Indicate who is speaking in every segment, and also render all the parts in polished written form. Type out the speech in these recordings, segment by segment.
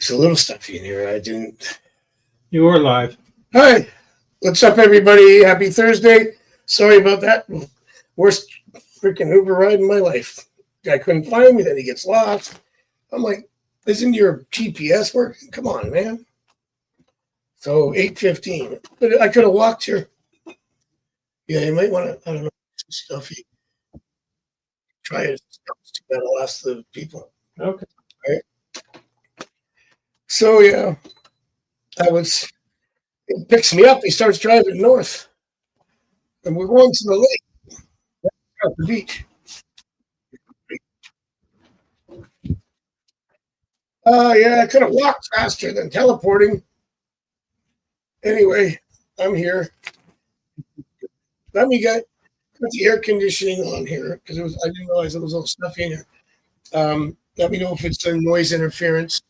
Speaker 1: It's a little stuffy in here. I didn't.
Speaker 2: You are live.
Speaker 1: Hi, what's up, everybody? Happy Thursday. Sorry about that. Worst freaking Uber ride in my life. Guy couldn't find me. Then he gets lost. I'm like, isn't your GPS working? Come on, man. So 8:15. But I could have walked here. Yeah, you might want to. I don't know. Some stuffy. Try it. It's too bad I'll ask the people.
Speaker 2: Okay.
Speaker 1: Right. So yeah, I was. He picks me up. He starts driving north, and we're going to the lake, at the beach. Yeah, I could have walked faster than teleporting. Anyway, I'm here. Let me put the air conditioning on here because I didn't realize it was a little stuffy in here. Let me know if it's a noise interference.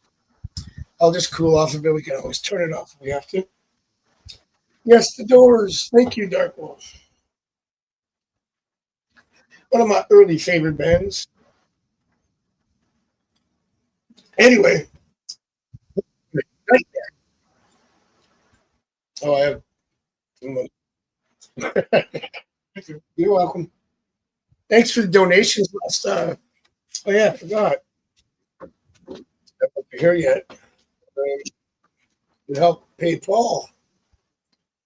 Speaker 1: I'll just cool off a bit. We can always turn it off if we have to. Yes, the Doors. Thank you, Dark Wolf. One of my early favorite bands. Anyway, right there. Oh, I have. You're welcome. Thanks for the donations last. Oh yeah, I forgot. I'm not here yet. To help pay Paul.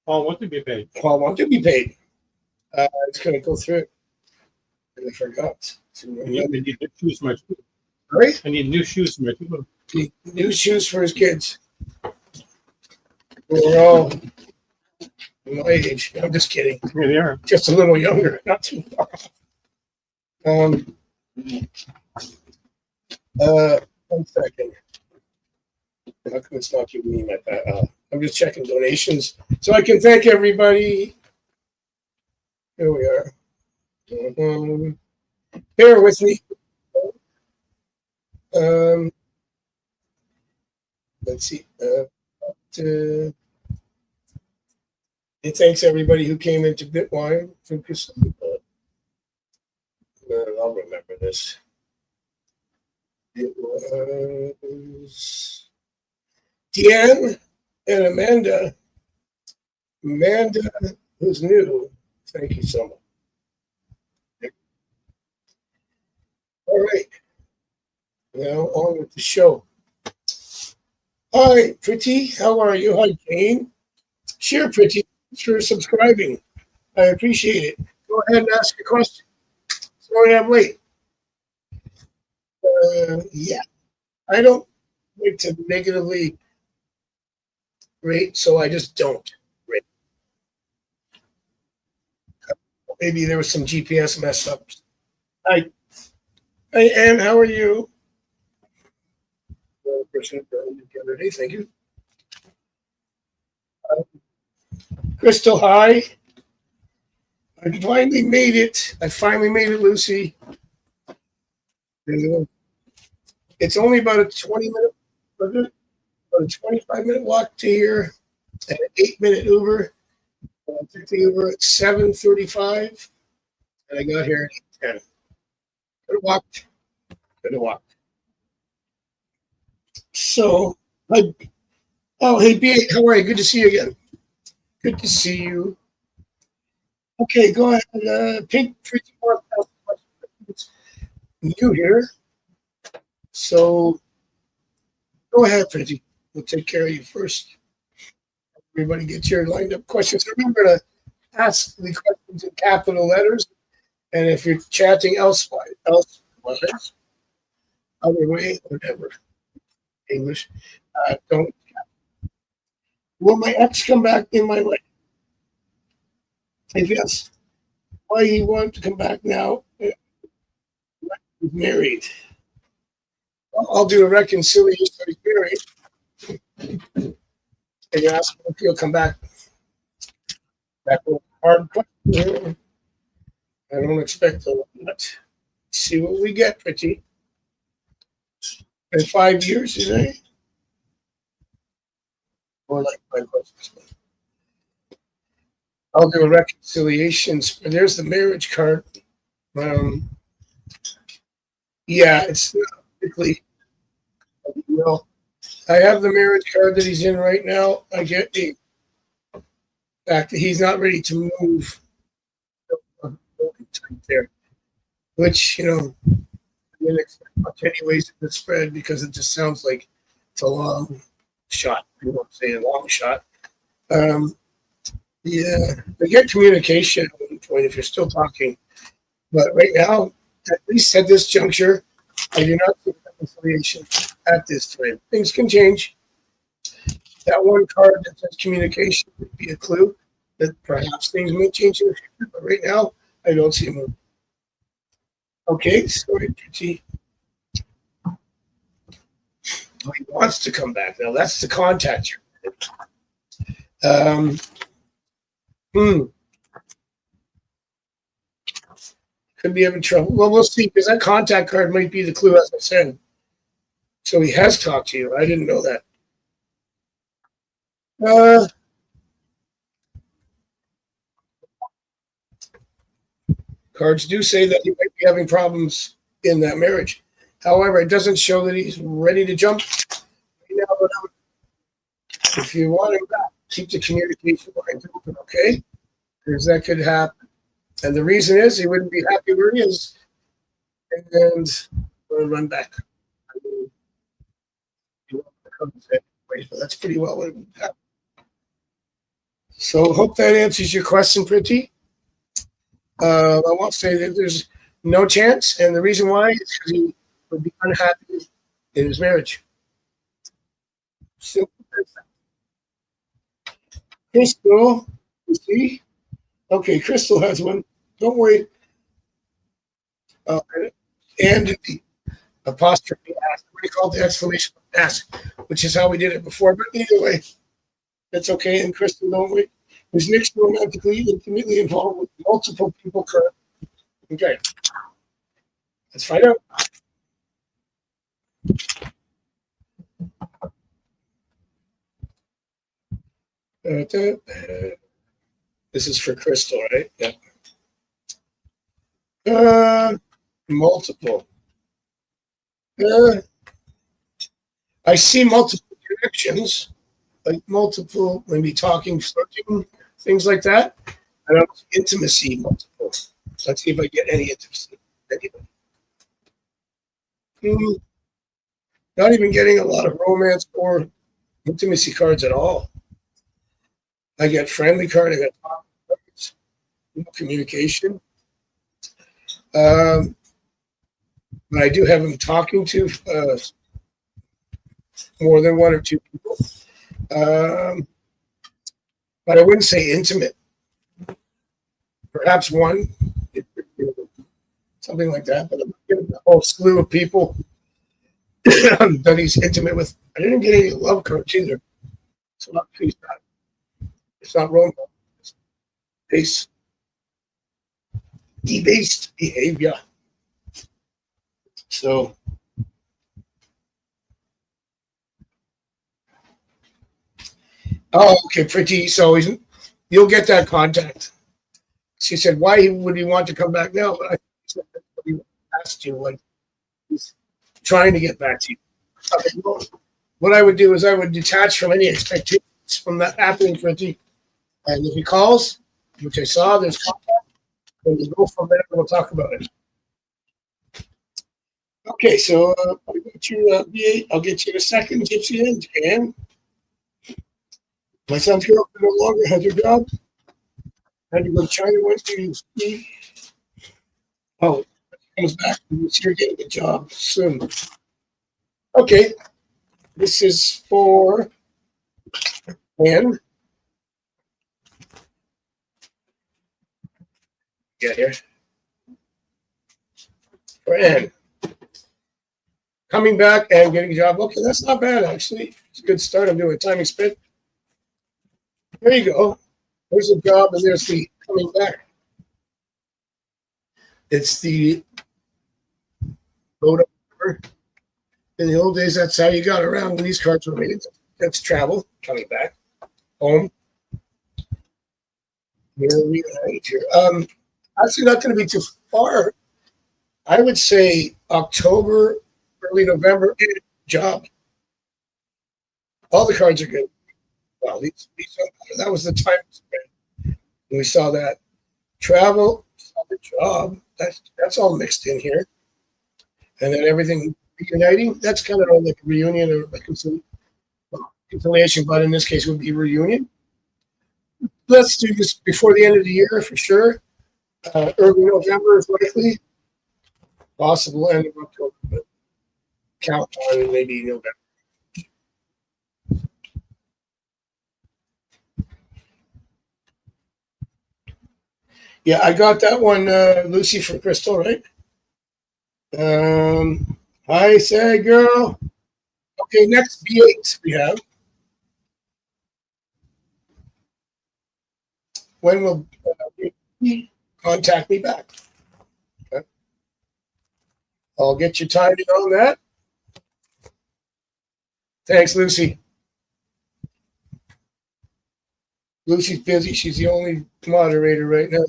Speaker 2: Paul, what to be paid?
Speaker 1: Paul want to be paid. It's going to go through it. And I forgot.
Speaker 2: I need new shoes for my shoes.
Speaker 1: Right?
Speaker 2: I need new shoes for my shoes.
Speaker 1: New shoes for his kids. We're all my age. I'm just kidding.
Speaker 2: Here they are.
Speaker 1: Just a little younger, not too far off. 1 second. How come it's not giving me my I'm just checking donations so I can thank everybody. Here we are. Bear with me. Let's see. And thanks everybody who came into Bitwine. I'll remember this. It was Deanne and Amanda. Amanda, who's new. Thank you so much. All right. Now on with the show. Hi, Pretty. How are you? Hi, Jane. Sure, Pretty. Thanks for subscribing. I appreciate it. Go ahead and ask a question. Sorry I'm late. Yeah. I don't like to negatively rate, so I just don't rate. Maybe there was some GPS mess ups. Hi, Ann, how are you? Thank you. Crystal, hi. I finally made it. Lucy. It's only about a 20-minute, about a 25-minute walk to here, and an 8-minute Uber. I took the Uber at 7:35, and I got here at 8:10. Could have walked. So, hey, B8, how are you? Good to see you again. Good to see you. Okay, go ahead. Pink 3,000 questions. You here. So, go ahead, Pretty. We'll take care of you first. Everybody gets your lined up questions. Remember to ask the questions in capital letters. And if you're chatting elsewise, other way, whatever, English, don't. Will my ex come back in my life? If yes, why he want to come back now? He's married. I'll do a reconciliation. He's married. And you ask him if he'll come back. That was a hard question. I don't expect a lot. See what we get, Pretty. In 5 years, you say? Or like 5 questions. I'll do a reconciliation. There's the marriage card. Yeah, it's not particularly well. I have the marriage card that he's in right now. I get the fact that he's not ready to move there, which, I didn't expect much anyways in the spread because it just sounds like it's a long shot. I won't say a long shot. Yeah, they get communication at one point if you're still talking. But right now, at least at this juncture, I do not see reconciliation at this time. Things can change. That one card that says communication would be a clue that perhaps things may change in the future. But right now, I don't see a move. Okay, sorry, Pretty. Oh, he wants to come back now. That's the contact. Could be having trouble. Well, we'll see, because that contact card might be the clue, as I said. So he has talked to you. I didn't know that. Cards do say that he might be having problems in that marriage. However, it doesn't show that he's ready to jump. If you want him back, keep the communication lines open, okay? Because that could happen. And the reason is he wouldn't be happy where he is. And we'll run back. I mean, that's pretty well what would happen. So hope that answers your question, Pretty. I won't say that there's no chance, and the reason why is because he would be unhappy in his marriage. Simple as that. Crystal, you see? Okay, Crystal has one. Don't worry. And the apostrophe ask. What do you call the exclamation ask? Which is how we did it before. But either way, that's okay. And Crystal, don't wait. Is Nick's romantically, intimately involved with multiple people currently? Okay. Let's find out. This is for Crystal, right? Yeah. Multiple. I see multiple connections, like multiple, maybe talking, flirting, things like that. I don't see intimacy multiple. Let's see if I get any intimacy. Not even getting a lot of romance or intimacy cards at all. I get friendly card, I got cards, communication. But I do have him talking to more than one or two people. But I wouldn't say intimate. Perhaps one, something like that. But I'm getting a whole slew of people that he's intimate with. I didn't get any love cards either. So it's not wrong. It's base. Debased behavior. So okay, Pretty. So you'll get that contact. She said, why would he want to come back now? But I said that's what he asked you when he's trying to get back to you. Okay, well, what I would do is I would detach from any expectations from that happening, Pretty. And if he calls, which I saw, there's contact, then you go from there and we'll talk about it. Okay, so I'll get you V8. I'll get you a second Gypsy and my son's girl no longer has her job. Had to go to China Wednesday. Oh, comes back and she's getting a job soon. Okay, this is for Anne. Get here. For Anne. Coming back and getting a job. Okay, that's not bad, actually. It's a good start. I'm doing a timing spit. There you go. There's a job, and there's the coming back. It's the road over. In the old days, that's how you got around when these cards were made. That's travel, coming back, home. Here. Actually, not going to be too far. I would say October, early November, job. All the cards are good. Well, that was the time span. We saw that travel, saw the job. That's all mixed in here, and then everything reuniting. That's kind of like a reunion or like conciliation, but in this case, would be reunion. Let's do this before the end of the year for sure. Early November is likely. Possible end of October, but count on maybe November. Yeah, I got that one, Lucy from Crystal, right? Hi, say girl. Okay, next B8 we have. When will contact me back? Okay. I'll get you timing on that. Thanks, Lucy. Lucy's busy. She's the only moderator right now.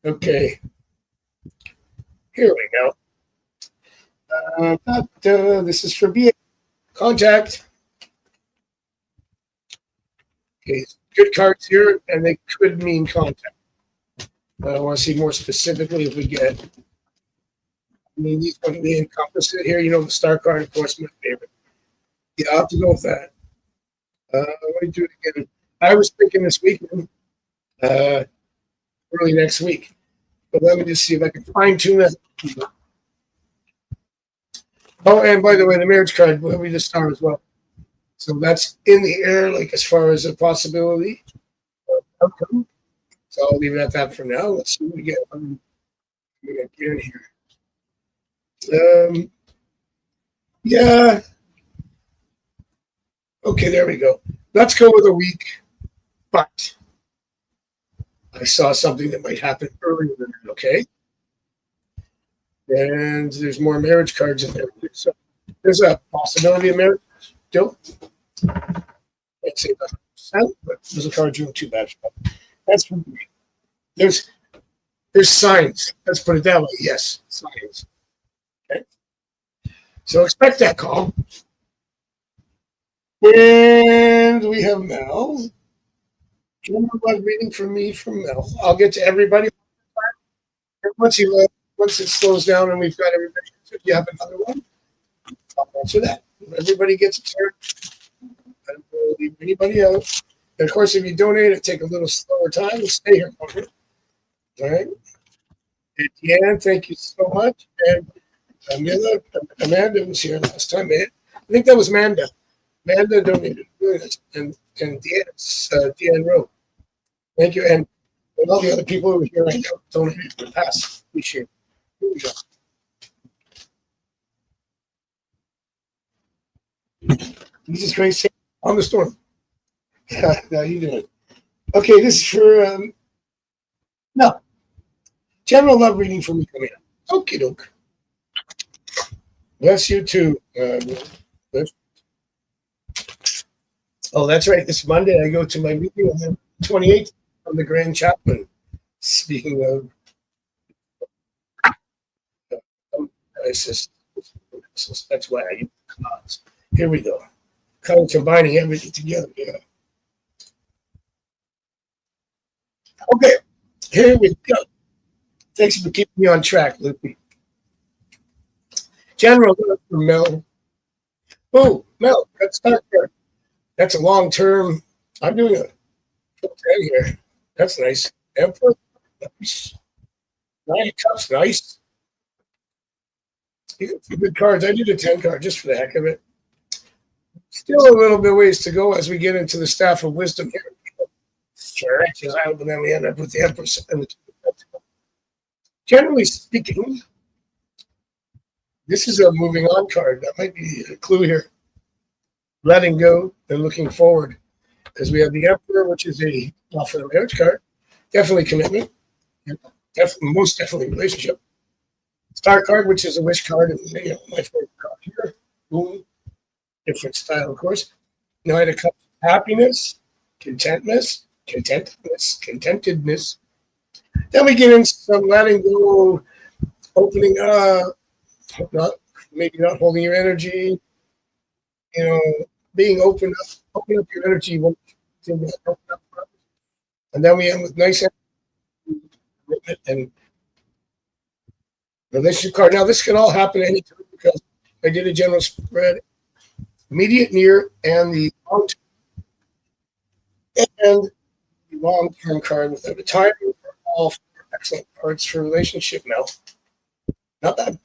Speaker 1: Okay. Here we go. This is for B8. Contact. Okay, good cards here, and they could mean contact. I want to see more specifically if we get. I mean, these ones they encompass it here. You know, the star card, of course, my favorite. Yeah, I'll have to go with that. Let me do it again. I was thinking this weekend, early next week, but let me just see if I can fine tune that. Oh, and by the way, the marriage card will be the star as well. So that's in the air, like as far as a possibility of outcome. So I'll leave it at that for now. Let's see what we get. We got get in here. Yeah. Okay, there we go. Let's go with a week. But I saw something that might happen earlier than that, okay? And there's more marriage cards in there. So there's a possibility of marriage still. Can't say 100%, but there's a card doing too bad. That's for me. There's signs. Let's put it that way. Yes, signs. Okay. So expect that call. And we have Mel. General reading from me from Mel. I'll get to everybody. Once it slows down and we've got everybody, if you have another one, I'll answer that. Everybody gets a turn. I don't want to leave anybody out. And of course, if you donate, it take a little slower time to stay here. All right. And Deanne, thank you so much. And Amanda was here last time. I think that was Amanda. Amanda donated. And Deanne Rowe. Thank you. And all the other people who are here right now donated in the past. Appreciate it. Here we go. Jesus Christ, on the storm. How you doing? Okay, this is for no. General love reading for me coming up. Okie doke. Bless you too. Oh, that's right. This Monday I go to my meeting on the 28th from the Grand Chaplain. Speaking of that's why I use cards. Here we go. Kind of combining everything together. Yeah. Okay, here we go. Thanks for keeping me on track, Lucy. General Mel. Oh, Mel, that's not fair. That's a long term. I'm doing a full 10 here. That's nice. Emperor, nice. 9 of Cups, nice. You got some good cards. I did a 10 card just for the heck of it. Still a little bit ways to go as we get into the Staff of Wisdom here. Stretches out, and then we end up with the Empress and the generally speaking, this is a moving on card. That might be a clue here. Letting go and looking forward. Because we have the Emperor, which is a offer a marriage card. Definitely commitment. Most definitely relationship. Star card, which is a wish card, and my favorite card here. Boom. Different style, of course. Knight of Cups, happiness, contentedness. Then we get into some letting go, opening up, maybe not holding your energy, being open up your energy when and then we end with nice energy and relationship card. Now this can all happen anytime because I did a general spread, immediate, near, and the long term, and the long term card without a time. All four excellent cards for relationship now. Not bad.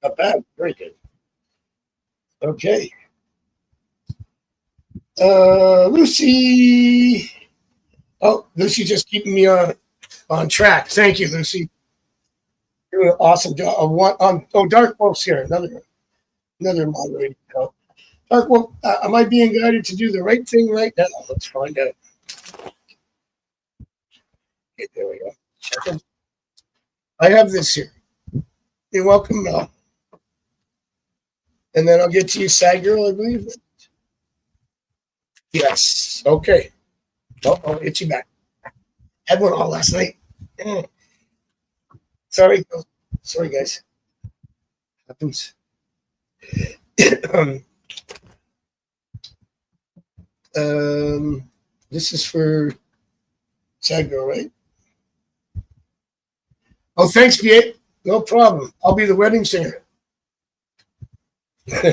Speaker 1: Not bad. Very good. Okay. Lucy. Oh, Lucy just keeping me on track. Thank you, Lucy. You're doing an awesome job. Dark Wolf's here. Another moderator. Dark Wolf, am I being guided to do the right thing right now? Let's find out. Okay, there we go. I have this here. You're welcome, Mel. And then I'll get to you, Sad Girl, I believe. Yes. Okay. Oh, I'll get you back. Had one all last night. Sorry. Sorry, guys. Happens. This is for Sad Girl, right? Oh, thanks, Piet. No problem. I'll be the wedding singer. What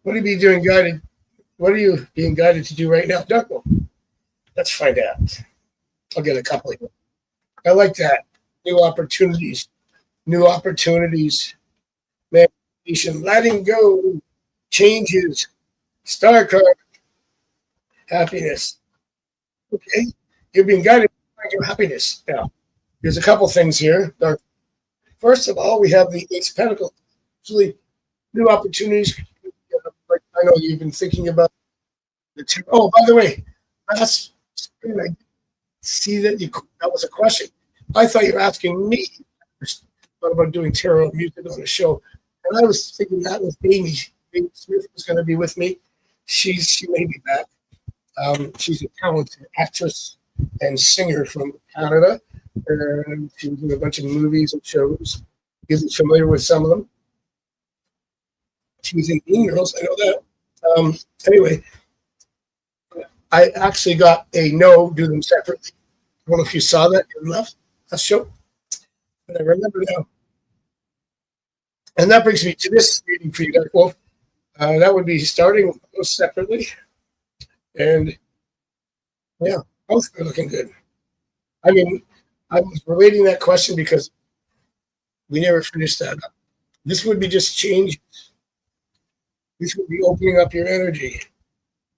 Speaker 1: are you being doing guided? What are you being guided to do right now, Duckle? Let's find out. I'll get a couple of them. I like that. New opportunities. Meditation, letting go, changes, star card, happiness. Okay, you're being guided to find your happiness. Now, there's a couple things here. First of all, we have the Ace of Pentacles. Actually, new opportunities. Like I know you've been thinking about the. Oh, by the way, last spring I see that that was a question. I thought you were asking me. Thought about doing tarot music on the show, and I was thinking that was Amy. Amy Smith was going to be with me. She may be back. She's a talented actress and singer from Canada. And she was in a bunch of movies and shows. Isn't familiar with some of them. She was in Mean Girls, I know that. Anyway, I actually got a no, do them separately. I don't know if you saw that in left show, but I remember now. And that brings me to this reading for you, Dark Wolf. That would be starting those separately. And yeah, both are looking good. I mean, I was relating that question because we never finished that up. This would be just changes. This would be opening up your energy.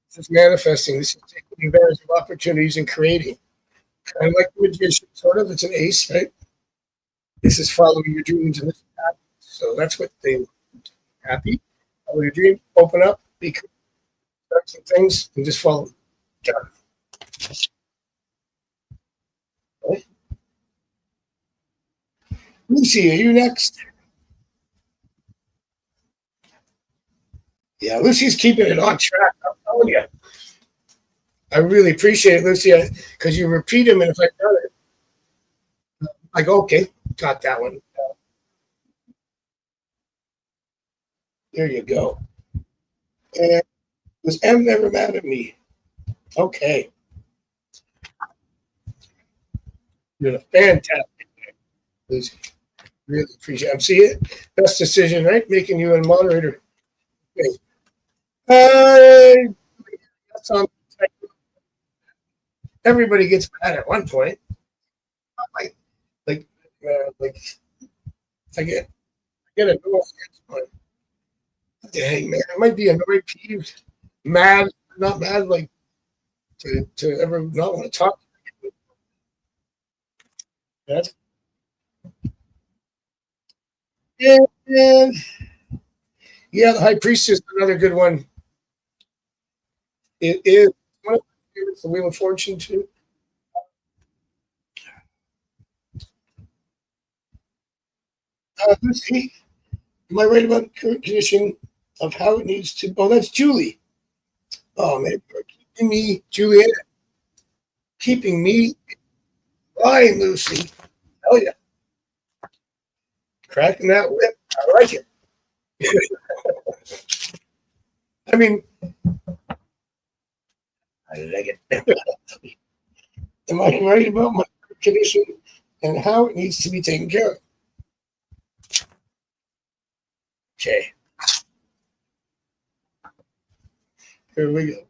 Speaker 1: This is manifesting. This is taking advantage of opportunities and creating. Kind of like the magician, sort of. It's an ace, right? This is following your dreams and this is happy. So that's what they happy. Follow your dream, open up, start some things, and just follow. Done. Okay. Lucy, are you next? Yeah, Lucy's keeping it on track. I'm telling you. I really appreciate it, Lucy, because you repeat them, and if I got it, I go, okay, got that one. There you go. And was M never mad at me? Okay. You're a fantastic Lucy. Really appreciate it. I'm seeing it. Best decision, right? Making you a moderator. Okay. That's on. Everybody gets mad at one point. Like I get annoyed. Dang, man, I might be annoyed, peeved, mad, not mad, like to ever not want to talk. That's and yeah, the High Priestess, another good one. It is one of my favorites, the Wheel of Fortune too. Let's see. Am I right about the current condition of how it needs to? Oh, that's Julie. Oh man, keeping me, Juliet, keeping me flying, Lucy. Hell yeah. Cracking that whip. I like it. I mean, I like it. Am I right about my condition and how it needs to be taken care of? Okay. Here we go.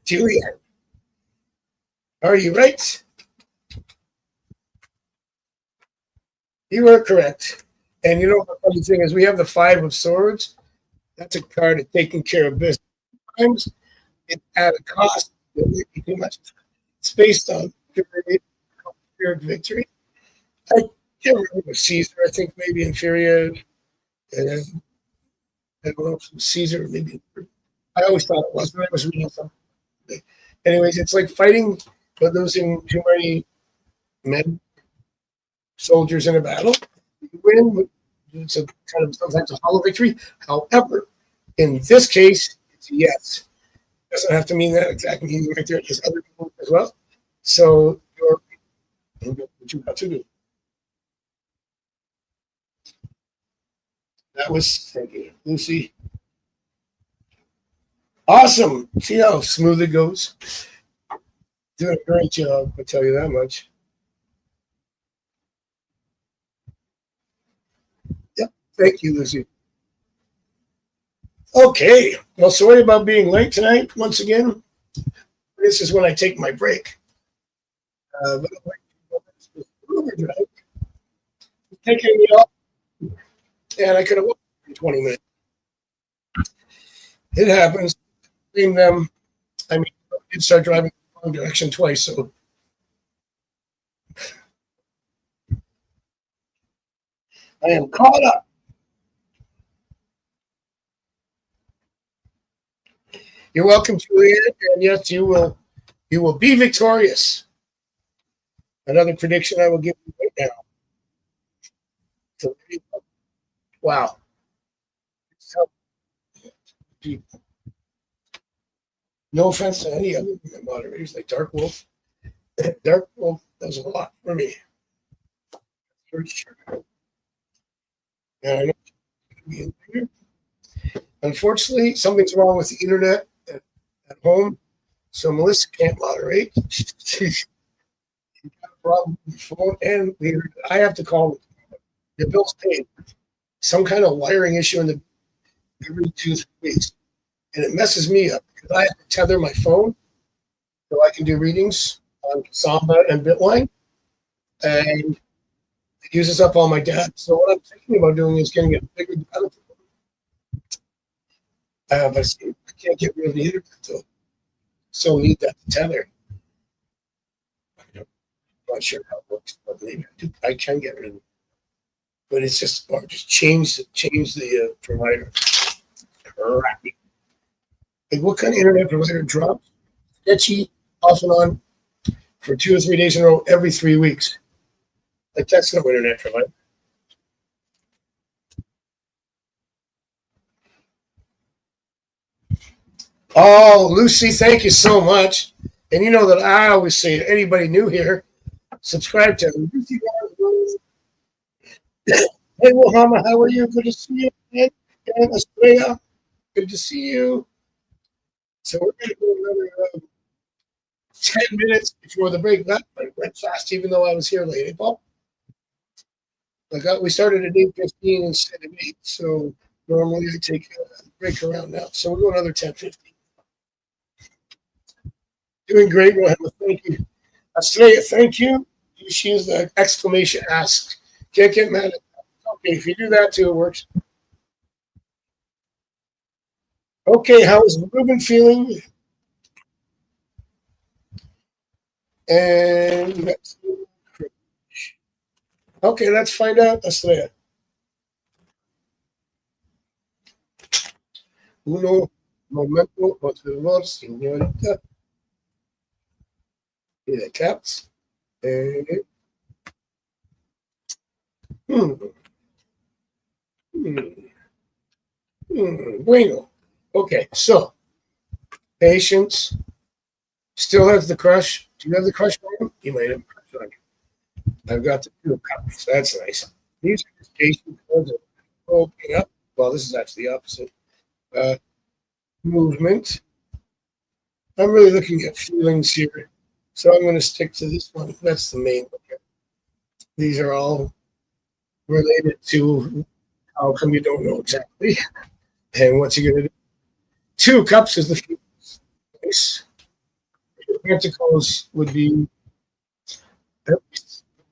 Speaker 1: Julia, are you right? You are correct. And you know the funny thing is, we have the Five of Swords. That's a card of taking care of business. Sometimes it's at a cost. It might be too much. It's based on fear of victory. I can't remember Caesar. I think maybe inferior. And I don't know if it was Caesar, maybe. I always thought it was when I was reading something. Anyways, it's like fighting but losing too many men, soldiers in a battle. You win. It's a kind of sometimes a hollow victory. However, in this case, it's a yes. It doesn't have to mean that exact meaning right there. There's other people as well. So you're what you got to do. That was thank you, Lucy. Awesome. See how smooth it goes. Doing a great job, I'll tell you that much. Yep. Thank you, Lucy. Okay. Well, sorry about being late tonight. Once again, this is when I take my break. But Uber drive taking me off, and I could have walked in 20 minutes. It happens. Blame them. I mean, I did start driving the wrong direction twice, so I am caught up. You're welcome, Juliet, and yes, you will be victorious. Another prediction I will give you right now. So, wow. No offense to any other moderators like Dark Wolf. Dark Wolf does a lot for me. For sure. And I know be in there. Unfortunately, something's wrong with the internet at home, so Melissa can't moderate. She's got a problem with the phone, and I have to call the bill's paid. Some kind of wiring issue in the every 2-3 weeks, and it messes me up because I have to tether my phone so I can do readings on Samba and Bitline, and it uses up all my data. So what I'm thinking about doing is getting a bigger data. But I can't get rid of the internet, though. Still need that tether. I'm not sure how it works, but maybe I can get rid of it. But it's just, or just change the provider. Crappy. Like, what kind of internet provider drops sketchy off and on for 2 or 3 days in a row every 3 weeks? Like, that's no internet provider. Oh, Lucy, thank you so much. And you know that I always say to anybody new here, subscribe to Lucy. Hey, Muhammad, how are you? Good to see you. And Australia, good to see you. So we're going to go another 10 minutes before the break. That went fast, even though I was here late. Hey, Paul? We started at 8:15 instead of 8, so normally I take a break around now. So we'll go another 10:15. Doing great, Mohammed. Thank you. Australia, thank you. She used the exclamation ask. Can't get mad at that. Okay, if you do that too, it works. Okay, how is Ruben feeling? And okay, let's find out, Australia. Uno momento, por favor, señorita. Y de caps. Bueno. Okay, so patience. Still has the crush. Do you have the crush on him? You might have a crush on him. I've got the 2 of cups. That's nice. These are just patient cards that are opening up. Well, this is actually the opposite. Uh, Movement. I'm really looking at feelings here. So I'm going to stick to this one. That's the main one here. These are all related to how come you don't know exactly and what's you going to do. Two cups is the feelings. Nice. Pentacles would be a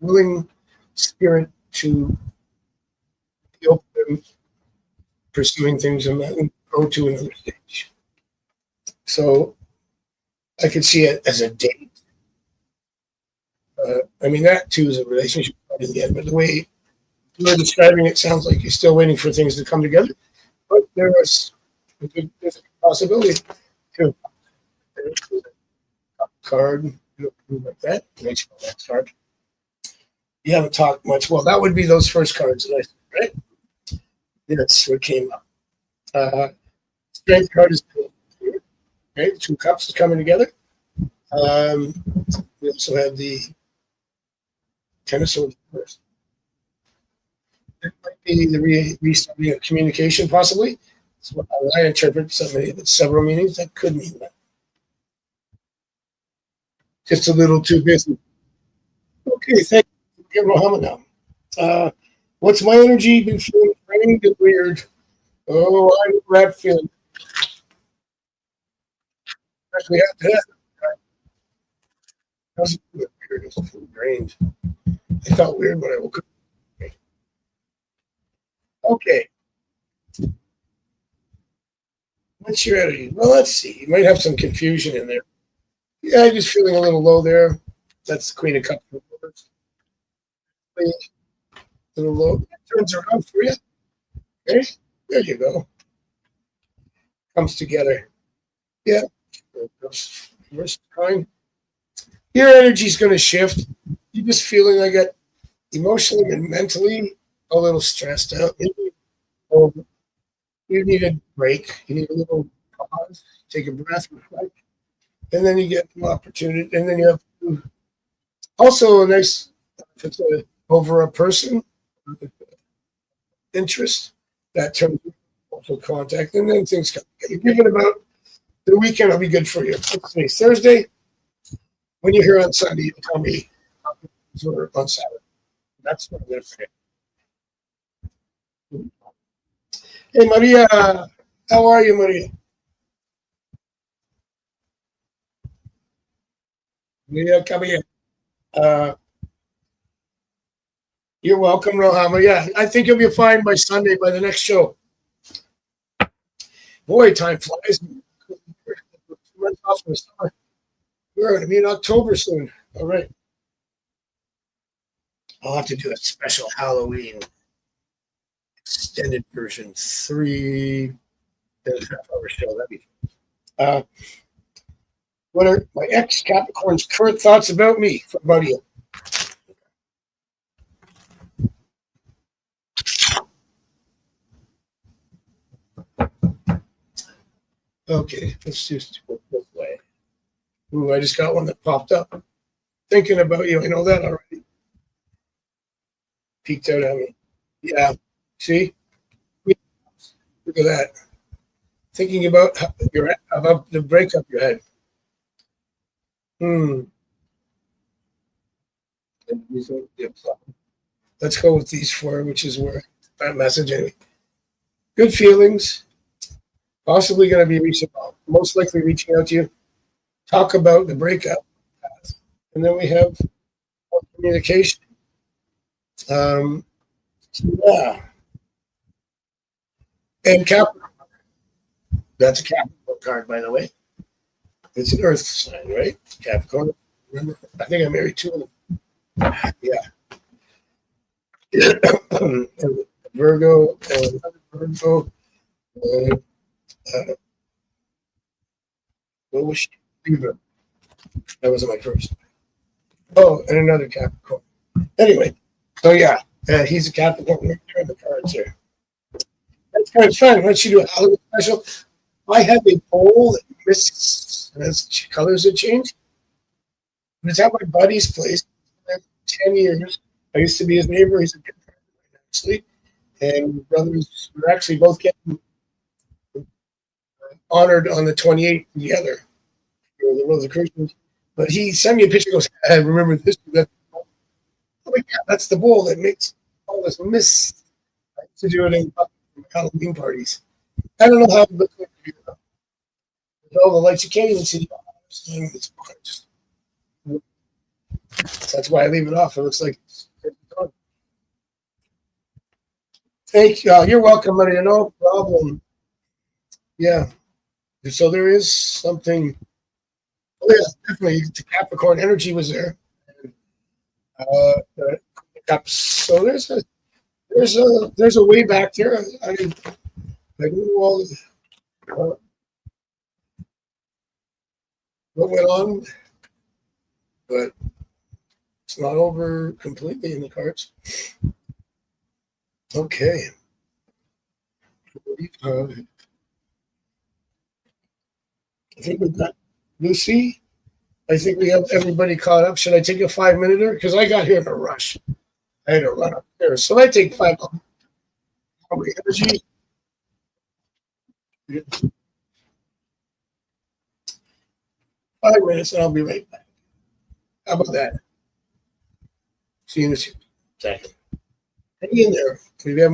Speaker 1: willing spirit to be open, pursuing things and then go to another stage. So I could see it as a date. I mean, that too is a relationship in the end, but the way you're describing it sounds like you're still waiting for things to come together. But there's a possibility to card like that. Nice card. You haven't talked much. Well, that would be those first cards that I said, right? That's what came up. Strength card is here. Right? Two cups is coming together. We also have the Ten of Swords first. It might be the restarting of communication, possibly. That's what I interpret somebody with several meanings. That could mean that. Just a little too busy. Okay, thank you. Give Rohama now. What's my energy been feeling drained and weird? Oh, I know that feeling. Actually, after that, I was weird. I was feeling drained. I felt weird when I woke up. Okay. What's your energy? Well, let's see. You might have some confusion in there. Yeah, I'm just feeling a little low there. That's the Queen of Cups. A little low. It turns around for you. Okay, there you go. Comes together. Yeah. First time. Your energy's going to shift. You're just feeling like it emotionally and mentally a little stressed out. You need a break. You need a little pause. Take a breath, reflect, and then you get an opportunity. And then you have also a nice if it's over a person interest that turns into contact, and then things come. You give it about the weekend will be good for you. Today's Thursday. When you're here on Sunday, you tell me or on Saturday. That's what I'm going to say. Hey, Maria. How are you, Maria? Maria, come here. You're welcome, Rohama. Yeah, I think you'll be fine by Sunday, by the next show. Boy, time flies. 2 months off from the summer. We're going to be in October soon. All right. I'll have to do a special Halloween extended version, 3.5 hour show. That'd be fun. What are my ex Capricorn's current thoughts about me? About you? Okay, let's just go this way. Ooh, I just got one that popped up. Thinking about you. I know that already. Peeked out at me. Yeah. See? Look at that. Thinking about about the breakup you had. Let's go with these four, which is where that message anyway. Good feelings. Possibly going to be reaching out. Most likely reaching out to you. Talk about the breakup. And then we have communication. Yeah. And Capricorn. That's a Capricorn card, by the way. It's an Earth sign, right? Capricorn. Remember, I think I married two of them. Yeah. Virgo and Virgo. What was she? Libra. That wasn't my first. Oh, and another Capricorn. Anyway, so yeah, he's a Capricorn. Here are the cards here. That's kind of fun. Why don't you do a Halloween special? I have a bowl that misses as colors that change. And it's at my buddy's place. 10 years. I used to be his neighbor. He's a good friend obviously. And brothers were actually both getting honored on the 28th together for the Rosicrucians. But he sent me a picture. Goes, I remember this. That, oh yeah, that's the bowl that makes all this mist. I used to do it in Halloween parties. I don't know how it looks like to you. With all the lights, you can't even see the thing. It's just, that's why I leave it off. It looks like it's done. Thank you. You're welcome, Maria. No problem. Yeah. So there is something. Oh yeah, definitely. The Capricorn energy was there. The cups. So there's a way back there. I don't know all what went on, but it's not over completely in the cards. Okay. I think we've got Lucy. I think we have everybody caught up. Should I take a 5 minute? Because I got here in a rush. I had to run upstairs. So I take 5 minutes. Energy. 5 minutes and I'll be right back. How about that? See you in a second. Hang in there. We have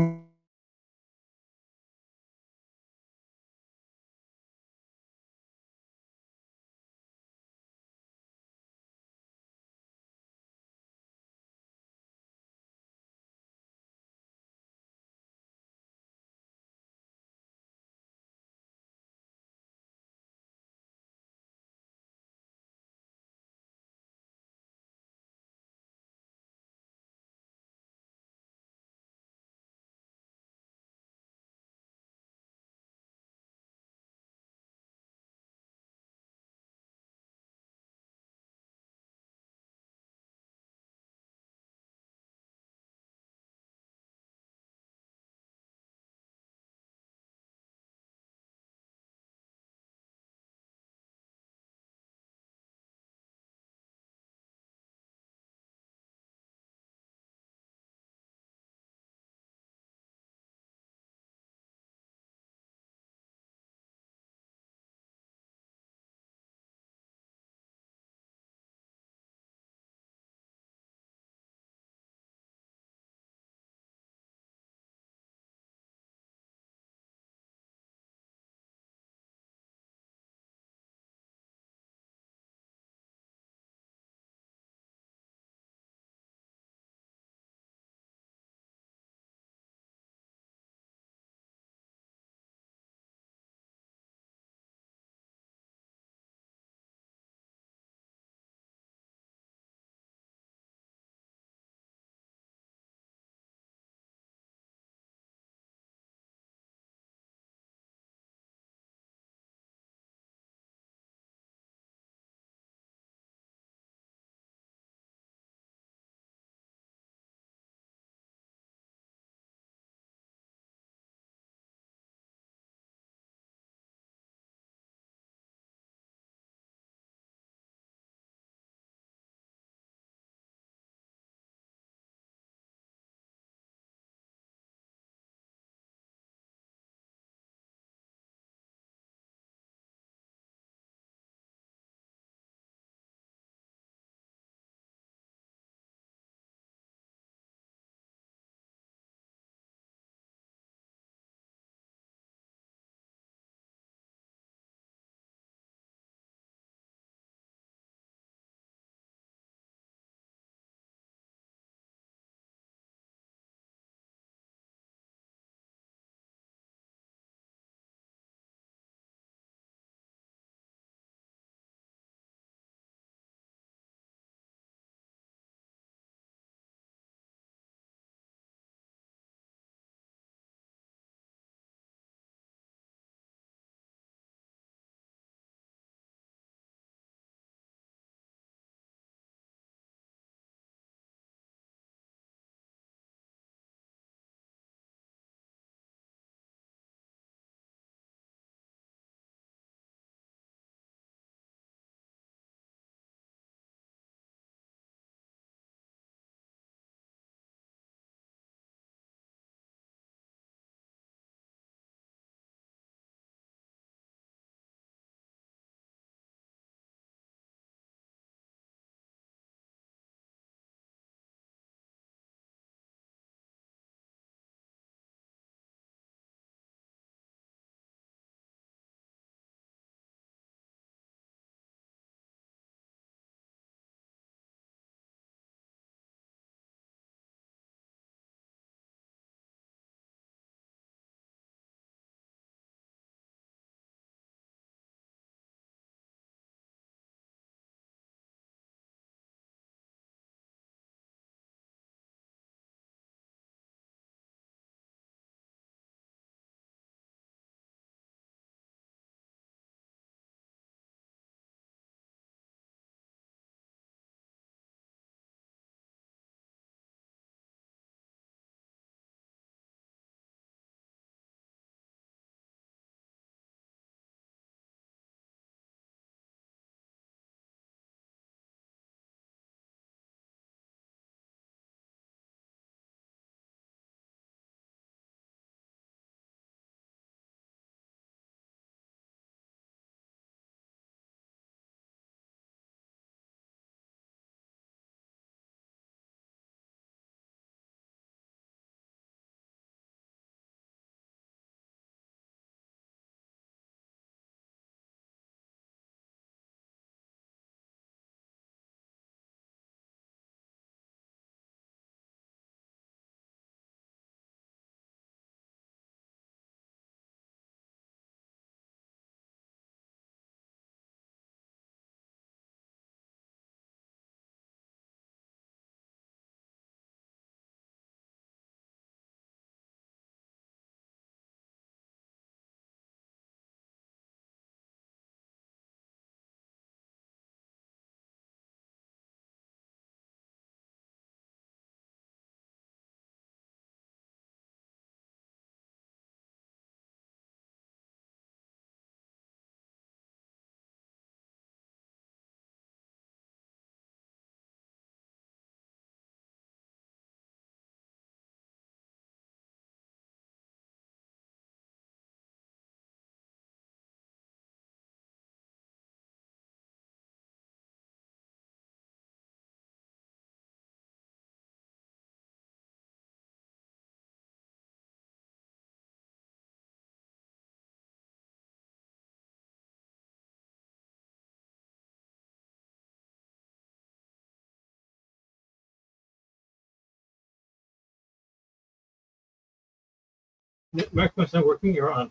Speaker 2: Microphone's not working. You're on.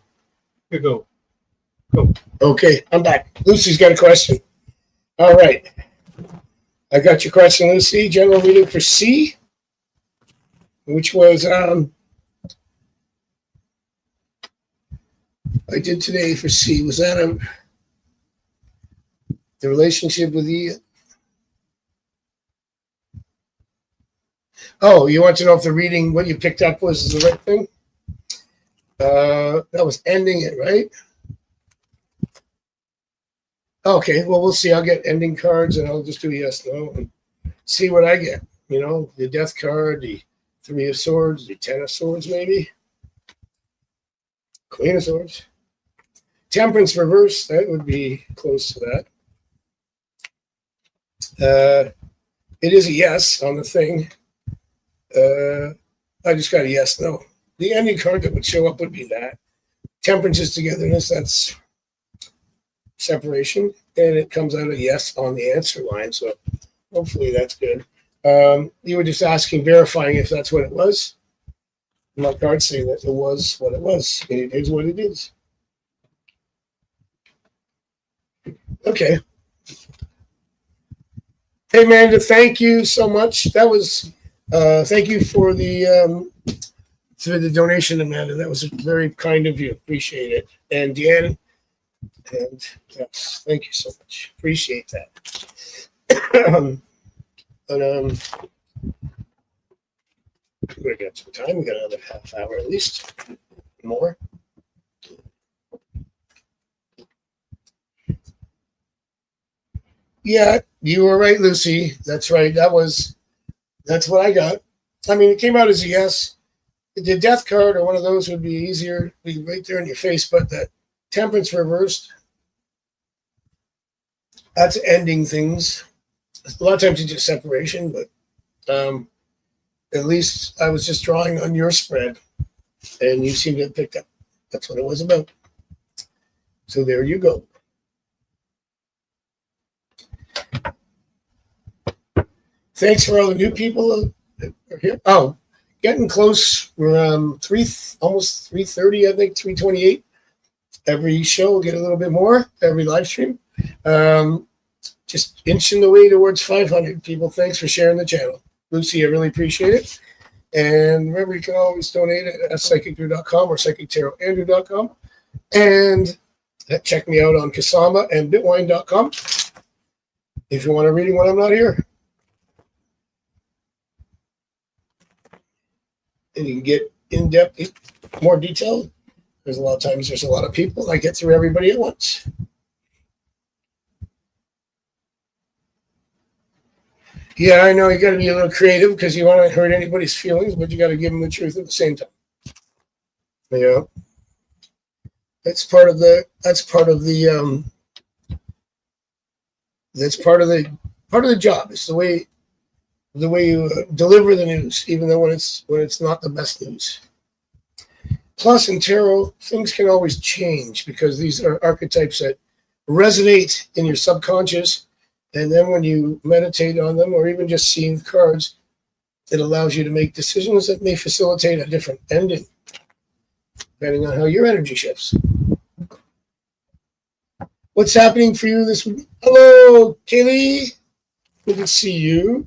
Speaker 2: Here, go.
Speaker 1: Okay, I'm back. Lucy's got a question. All right. I got your question, Lucy. General reading for C, which was I did today for C. Was that the relationship with E? Oh, you want to know if the reading, what you picked up was the right thing? That was ending it, right? Okay, well, we'll see. I'll get ending cards and I'll just do yes, no, and see what I get. You know, the death card, the 3 of Swords, the 10 of Swords, maybe. Queen of Swords. Temperance reverse, that would be close to that. It is a yes on the thing. I just got a yes, no. The ending card that would show up would be that. Temperance is togetherness, that's separation. And it comes out a yes on the answer line. So hopefully that's good. You were just asking, verifying if that's what it was. My card saying that it was what it was. And it is what it is. Okay. Hey, Amanda, thank you so much. That was thank you for the donation, Amanda. That was very kind of you. Appreciate it. And Deanne, and yes, thank you so much. Appreciate that. We got some time. We got another half hour at least. More. Yeah, you were right, Lucy. That's right. That's what I got. I mean, it came out as a yes. The death card or one of those would be easier, be right there in your face, but that temperance reversed, that's ending things. A lot of times it's just separation, but at least I was just drawing on your spread and you seem to have picked up. That's what it was about. So there you go. Thanks for all the new people that are here. Oh, getting close. We're almost 3:30, I think, 3:28. Every show will get a little bit more, every live stream. Just inching the way towards 500 people. Thanks for sharing the channel. Lucy, I really appreciate it. And remember, you can always donate at psychicdrew.com or psychictarotandrew.com. And check me out on Kasama and bitwine.com if you want a reading when I'm not here. And you can get in-depth, more detailed. There's a lot of times there's a lot of people. I get through everybody at once. Yeah, I know you got to be a little creative because you want to hurt anybody's feelings, but you got to give them the truth at the same time. Yeah, that's part of the job. It's the way you deliver the news, even though when it's not the best news. Plus, in tarot, things can always change because these are archetypes that resonate in your subconscious. And then when you meditate on them or even just seeing the cards, it allows you to make decisions that may facilitate a different ending, depending on how your energy shifts. What's happening for you this week? Hello, Kaylee. Good to see you.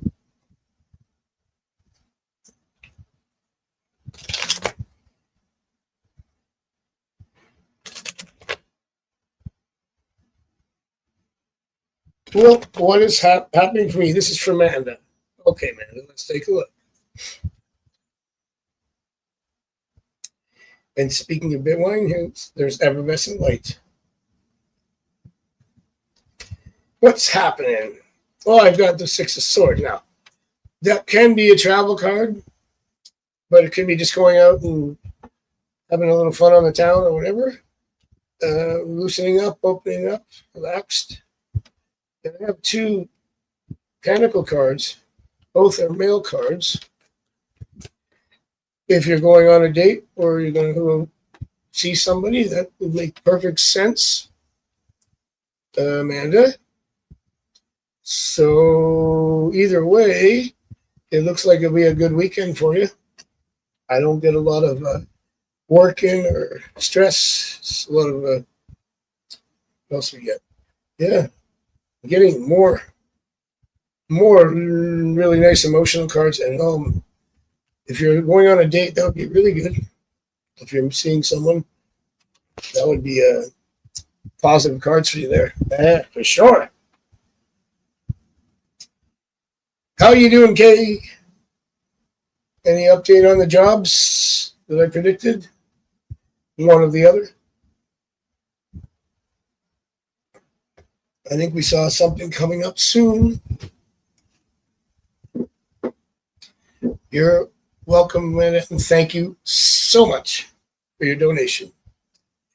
Speaker 1: Well, what is happening for me? This is for Amanda. Okay, Amanda, let's take a look. And speaking of Bitwine, there's effervescent light. What's happening? Oh, I've got the 6 of Swords now. That can be a travel card, but it could be just going out and having a little fun on the town or whatever. Loosening up, opening up, relaxed. And I have 2 Pentacle cards. Both are male cards. If you're going on a date or you're going to go see somebody, that would make perfect sense, Amanda. So either way, it looks like it'll be a good weekend for you. I don't get a lot of working or stress. It's a lot of what else we get? Yeah, getting more really nice emotional cards. And if you're going on a date, that would be really good. If you're seeing someone, that would be positive cards for you there. Yeah, for sure. How you doing, Kay? Any update on the jobs that I predicted? One or the other? I think we saw something coming up soon. You're welcome, Lynette, and thank you so much for your donation.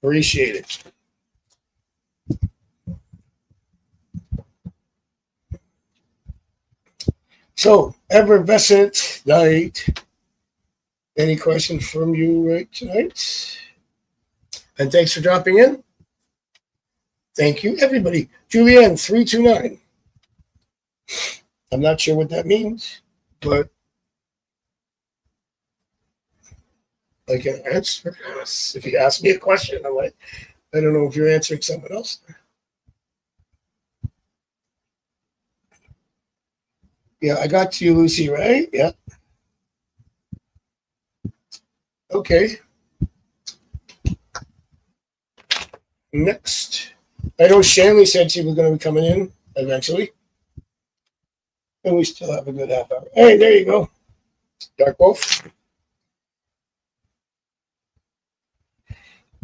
Speaker 1: Appreciate it. So, effervescent night. Any questions from you right tonight? And thanks for dropping in. Thank you, everybody. Julianne, 329. I'm not sure what that means, but I can answer. If you ask me a question, I'm like, I don't know if you're answering someone else. Yeah, I got to you, Lucy, right? Yeah. Okay. Next. I know Shanley said she was going to be coming in eventually. And we still have a good half hour. Hey, there you go. Dark Wolf.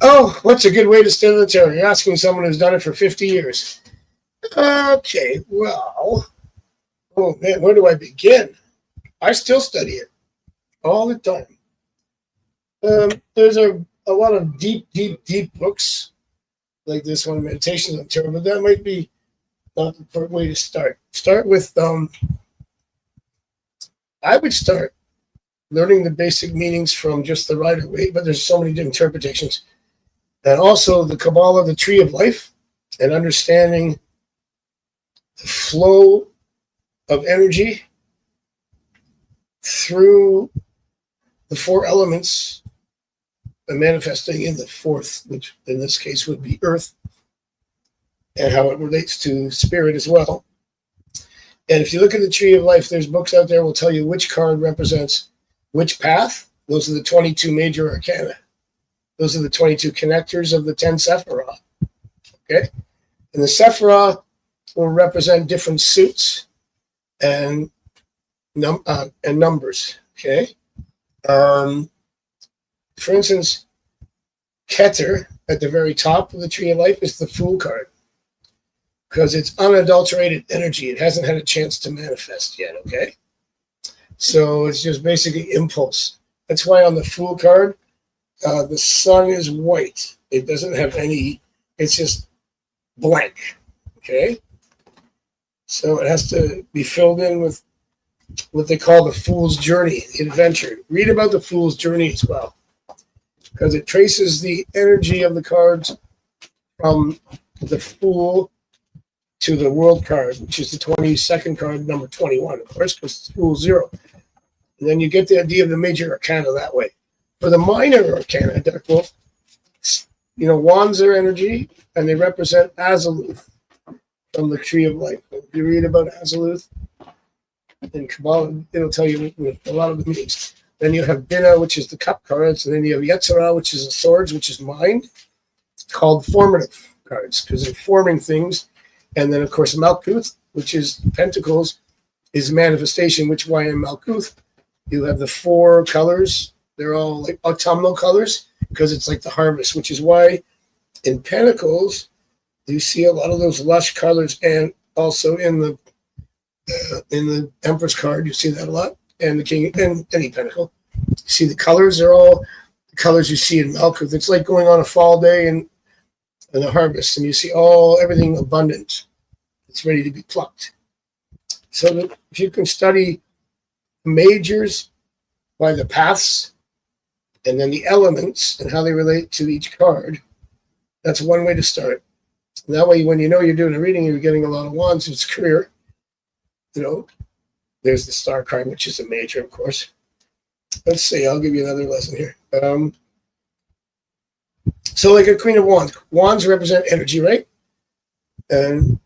Speaker 1: Oh, what's a good way to study the tarot? You're asking someone who's done it for 50 years. Okay, well, oh man, where do I begin? I still study it all the time. There's a lot of deep books like this one, Meditations on Tarot, but that might be not the perfect way to start. Start with, I would start learning the basic meanings from just the Rider-Waite, but there's so many different interpretations. And also the Kabbalah, the Tree of Life, and understanding the flow of energy through the four elements and manifesting in the fourth, which in this case would be earth, and how it relates to spirit as well. And if you look at the Tree of Life, there's books out there that will tell you which card represents which path. Those are the 22 major arcana. Those are the 22 connectors of the 10 Sephirah. Okay? And the Sephirah will represent different suits and numbers. Okay? For instance, Keter at the very top of the Tree of Life is the Fool card because it's unadulterated energy. It hasn't had a chance to manifest yet. Okay? So it's just basically impulse. That's why on the Fool card, the sun is white. It doesn't have any, it's just blank. Okay? So it has to be filled in with what they call the Fool's Journey, the adventure. Read about the Fool's Journey as well, because it traces the energy of the cards from the Fool to the World card, which is the 22nd card, number 21, of course, because it's Fool 0. And then you get the idea of the major arcana that way. For the minor arcana, Dark Wolf, wands are energy, and they represent Azaluth from the Tree of Life. If you read about Azaluth in Kabbalah, it'll tell you a lot of the meanings. Then you have Binah, which is the cup cards, and then you have Yetzirah, which is the swords, which is mind, called formative cards, because they're forming things. And then, of course, Malkuth, which is pentacles, is manifestation, which why in Malkuth, you have the four colors. They're all like autumnal colors, because it's like the harvest, which is why in Pentacles, you see a lot of those lush colors, and also in the Empress card, you see that a lot, and the King, and any Pentacle. You see the colors are all the colors you see in Malkuth. It's like going on a fall day and the harvest, and you see everything abundant. It's ready to be plucked. So that if you can study majors by the paths and then the elements and how they relate to each card, that's one way to start. And that way, when you know you're doing a reading, you're getting a lot of wands, it's clear. There's the star card, which is a major, of course. Let's see, I'll give you another lesson here. So like a Queen of Wands. Wands represent energy, right? And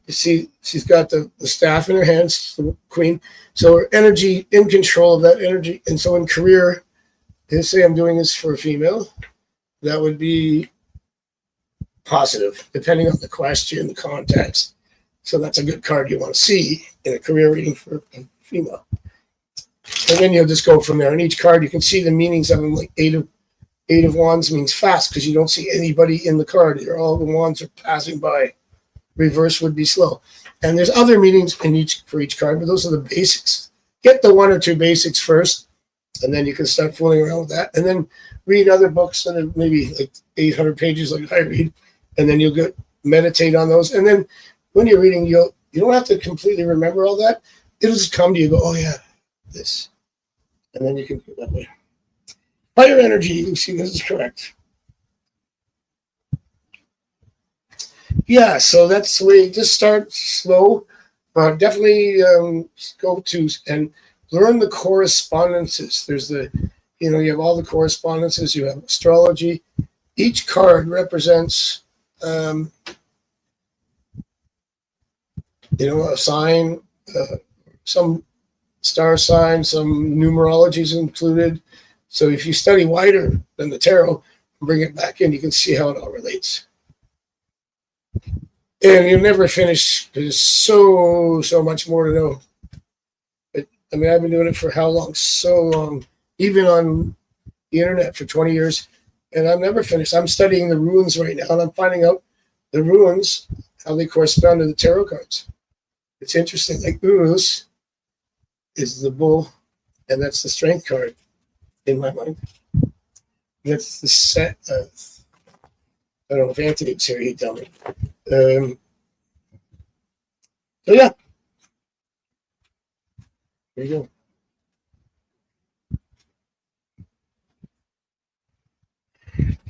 Speaker 1: you see she's got the staff in her hands, the Queen. So her energy, in control of that energy. And so in career, let's say I'm doing this for a female, that would be positive, depending on the question, the context. So that's a good card you want to see in a career reading for a female. And then you'll just go from there. On each card, you can see the meanings of them. Like Eight of Wands means fast because you don't see anybody in the card. All the wands are passing by. Reverse would be slow. And there's other meanings for each card, but those are the basics. Get the one or two basics first, and then you can start fooling around with that. And then read other books that are maybe like 800 pages, like I read, and then you'll meditate on those. And then when you're reading, you don't have to completely remember all that. It'll just come to you. Go, oh yeah, this, and then you can do it that way. Fire energy. You see, this is correct. Yeah, so that's the way. Just start slow. Definitely go to and learn the correspondences. There's you have all the correspondences. You have astrology. Each card represents, a sign, some star sign, some numerology is included. So if you study wider than the tarot, bring it back in, you can see how it all relates. And you'll never finish. There's so much more to know. But, I've been doing it for how long? So long. Even on the internet for 20 years. And I'm never finished. I'm studying the runes right now, and I'm finding out the runes, how they correspond to the tarot cards. It's interesting. Like Urus is the bull, and that's the strength card in my mind. That's the set. I don't know if Anthony's here. He'd tell me. So yeah, there you go.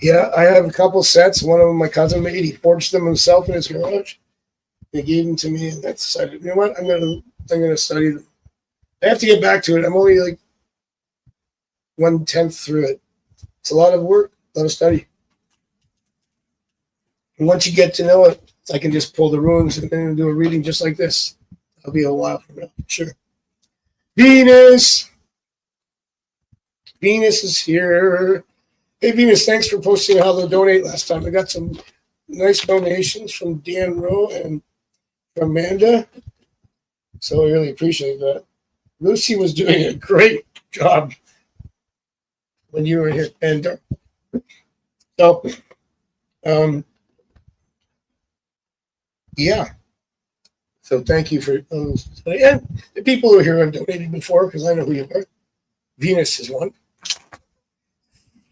Speaker 1: Yeah, I have a couple sets. One of them my cousin made. He forged them himself in his garage. He gave them to me, and I decided, you know what, I'm gonna study them. I have to get back to it. I'm only like 1/10 through it. It's a lot of work, a lot of study. And once you get to know it, I can just pull the runes and then do a reading just like this. That'll be a while from now, for sure. Venus is here. Hey, Venus, thanks for posting how to donate last time. I got some nice donations from Dan Rowe and from Amanda. So I really appreciate that. Lucy was doing a great job when you were here. And so, yeah. So thank you for and the people who are here have donated before, because I know who you are. Venus is one. A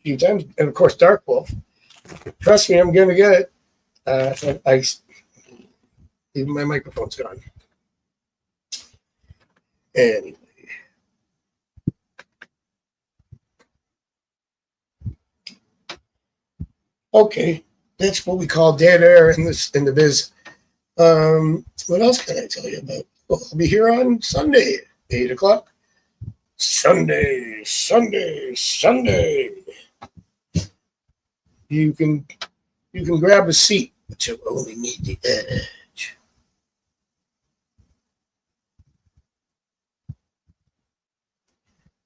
Speaker 1: few times. And of course, Dark Wolf. Trust me, I'm going to get it. Even my microphone's gone. Anyway. Okay. That's what we call dead air in the biz. What else can I tell you about? Well, I'll be here on Sunday, 8 o'clock. Sunday. You can grab a seat, but you only need the edge.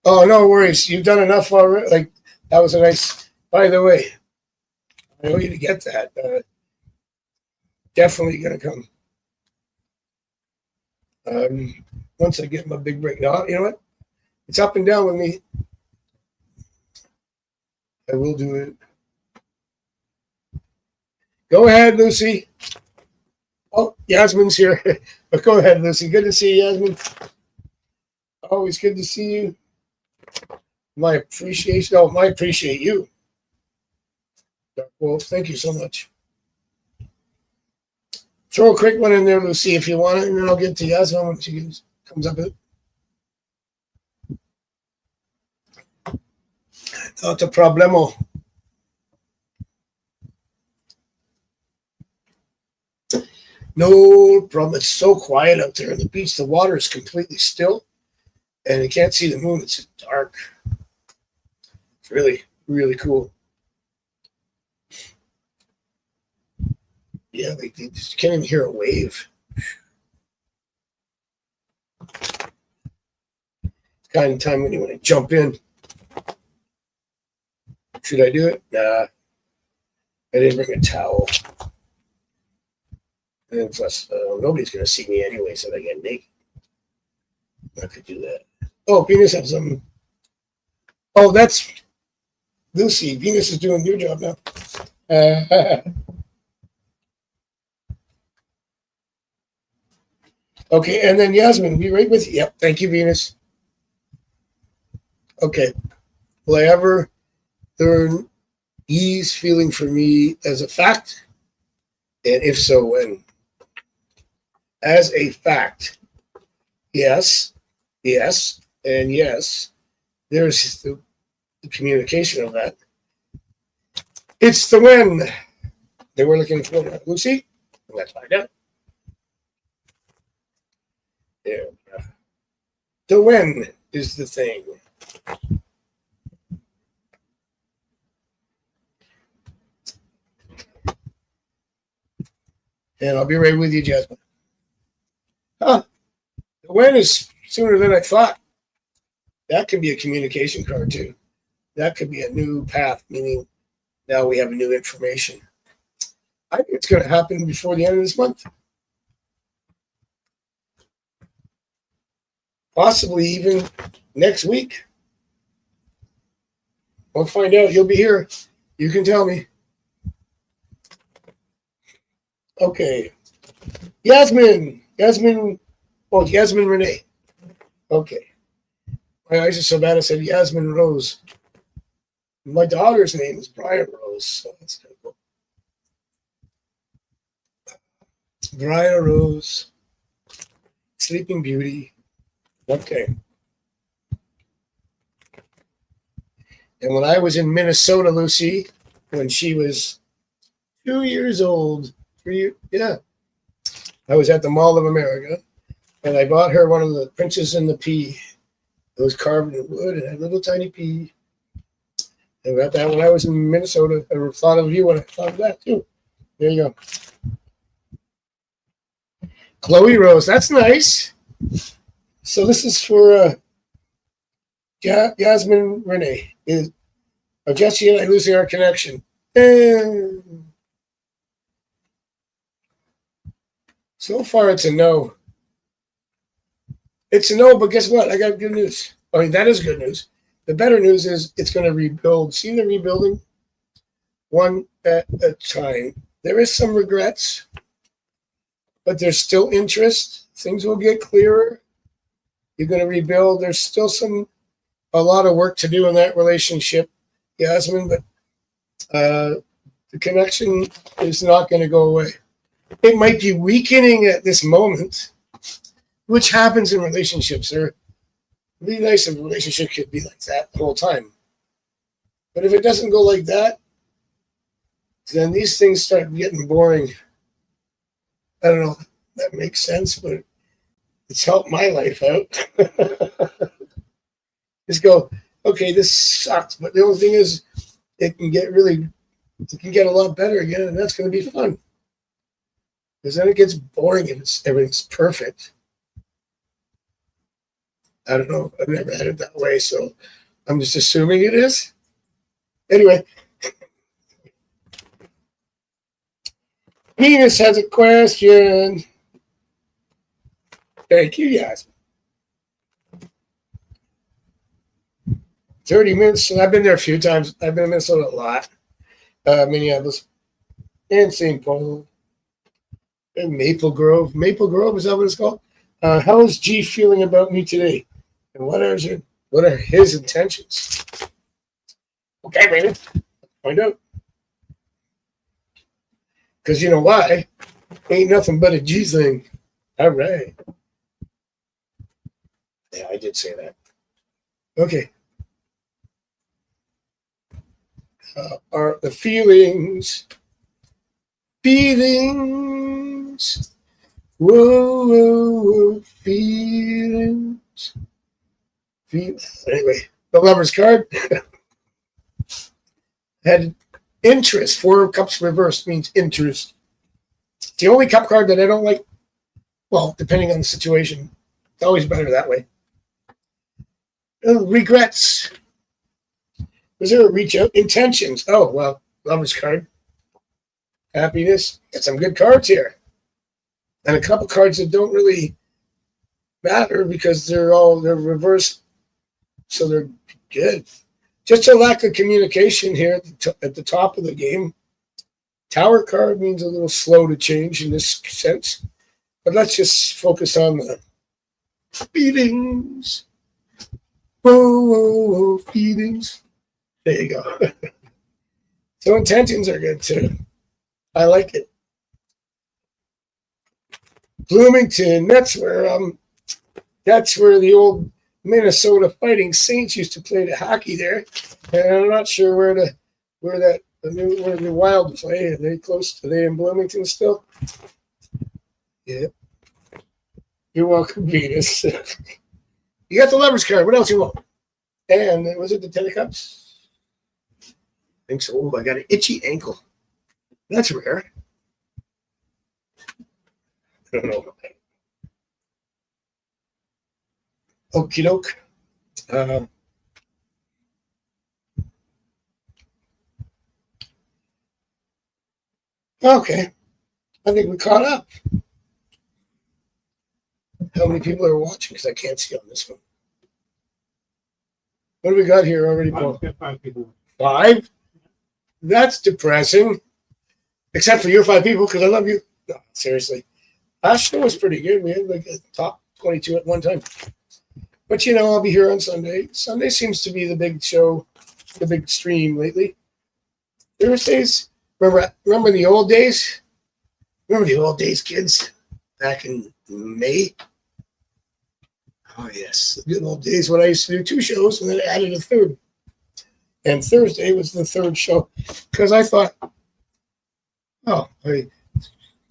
Speaker 1: Oh, no worries. You've done enough already. Like, that was a nice. By the way, I want you to get that. Definitely gonna come. Once I get my big break. Now, you know what? It's up and down with me. I will do it. Go ahead, Lucy. Oh, Yasmin's here. But go ahead, Lucy. Good to see you, Yasmin. Always good to see you. My appreciation. Oh, I appreciate you. Dark Wolf, thank you so much. Throw a quick one in there, Lucy, if you want it, and then I'll get to Yasmin when she comes up with it. Not a problemo. No problem. It's so quiet out there on the beach. The water is completely still, and you can't see the moon. It's dark. It's really, really cool. Yeah, they just can't even hear a wave. It's kind of time when you want to jump in. Should I do it? Nah. I didn't bring a towel. And plus, nobody's going to see me anyway, so I get naked. I could do that. Oh, Venus has something. Oh, that's Lucy. Venus is doing your job now. Okay, and then Yasmin, be right with you. Yep, thank you, Venus. Okay. Will I ever learn ease feeling for me as a fact? And if so, when? As a fact, yes, yes, and yes. There's the communication of that. It's the when they were looking for. Lucy, let's find out. Yeah. The when is the thing. And I'll be right with you, Jasmine. Huh. The when is sooner than I thought. That could be a communication card too. That could be a new path, meaning now we have new information. I think it's going to happen before the end of this month. Possibly even next week. We'll find out. You'll be here. You can tell me. Okay. Yasmin. Oh, Yasmin Renee. Okay. My eyes are so bad I said Yasmin Rose. My daughter's name is Briar Rose, so that's kind of cool. Briar Rose. Sleeping Beauty. Okay. And when I was in Minnesota, Lucy, when she was 2 years old, 3 yeah, I was at the Mall of America, and I bought her one of the Princess and the Pea. It was carved in wood and had a little tiny pea. I got that when I was in Minnesota. I thought of you when I thought of that too. There you go. Chloe Rose, that's nice. So this is for Yasmin Renee. Are Jesse and I losing our connection? So far, it's a no. It's a no, but guess what? I got good news. I mean, that is good news. The better news is it's going to rebuild. See the rebuilding? One at a time. There is some regrets, but there's still interest. Things will get clearer. You're going to rebuild. There's still a lot of work to do in that relationship, Yasmin, but the connection is not going to go away. It might be weakening at this moment, which happens in relationships. It'd be nice if a relationship could be like that the whole time. But if it doesn't go like that, then these things start getting boring. I don't know if that makes sense, but it's helped my life out. Just go, okay, this sucks, but the only thing is it can get a lot better again, and that's going to be fun. Because then it gets boring if everything's perfect. I don't know. I've never had it that way, so I'm just assuming it is. Anyway, Venus has a question. Thank you, Yasmin. 30 minutes, and I've been there a few times. I've been in Minnesota a lot. Minneapolis and St. Paul and Maple Grove. Maple Grove, is that what it's called? How is G feeling about me today? And what are his intentions? Okay, baby. Find out. Because you know why? Ain't nothing but a G thing. All right. Yeah, I did say that. Okay. Are the feelings. Whoa, feelings. Anyway, the Lover's card had interest. 4 of Cups reversed means interest. The only cup card that I don't like, well, depending on the situation, it's always better that way. Regrets. Was there a reach out? Intentions. Oh, well, lover's card. Happiness. Got some good cards here. And a couple cards that don't really matter because they're reversed, so they're good. Just a lack of communication here at the top of the game. Tower card means a little slow to change in this sense. But let's just focus on the feelings. Whoa, whoa, whoa, feelings. There you go. So intentions are good too. I like it. Bloomington, that's where the old Minnesota Fighting Saints used to play the hockey there. And I'm not sure where the Wild play. Are they close? Are they in Bloomington still? Yep. You're welcome, Venus. You got the lovers card. What else you want? And was it the Ten of Cups? I think so. Oh, I got an itchy ankle. That's rare. I don't know. Okie doke. Okay. I think we caught up. How many people are watching? Because I can't see on this one. What do we got here already, Paul?
Speaker 2: 5 people.
Speaker 1: 5? That's depressing. Except for your 5 people, because I love you. No, seriously. Last show was pretty good. We had like a top 22 at one time. But I'll be here on Sunday. Sunday seems to be the big show, the big stream lately. Thursdays, remember the old days? Remember the old days, kids? Back in May? Oh, yes. The good old days when I used to do 2 shows and then I added a third. And Thursday was the third show. Because I thought,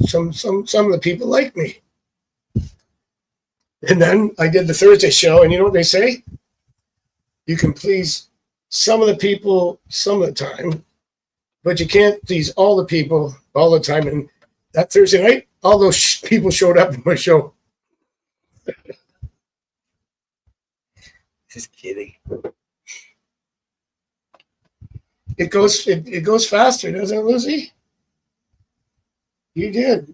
Speaker 1: some of the people like me. And then I did the Thursday show, and you know what they say? You can please some of the people some of the time, but you can't please all the people all the time. And that Thursday night, all those people showed up at my show. Just kidding. It goes faster, doesn't it, Lucy? You did.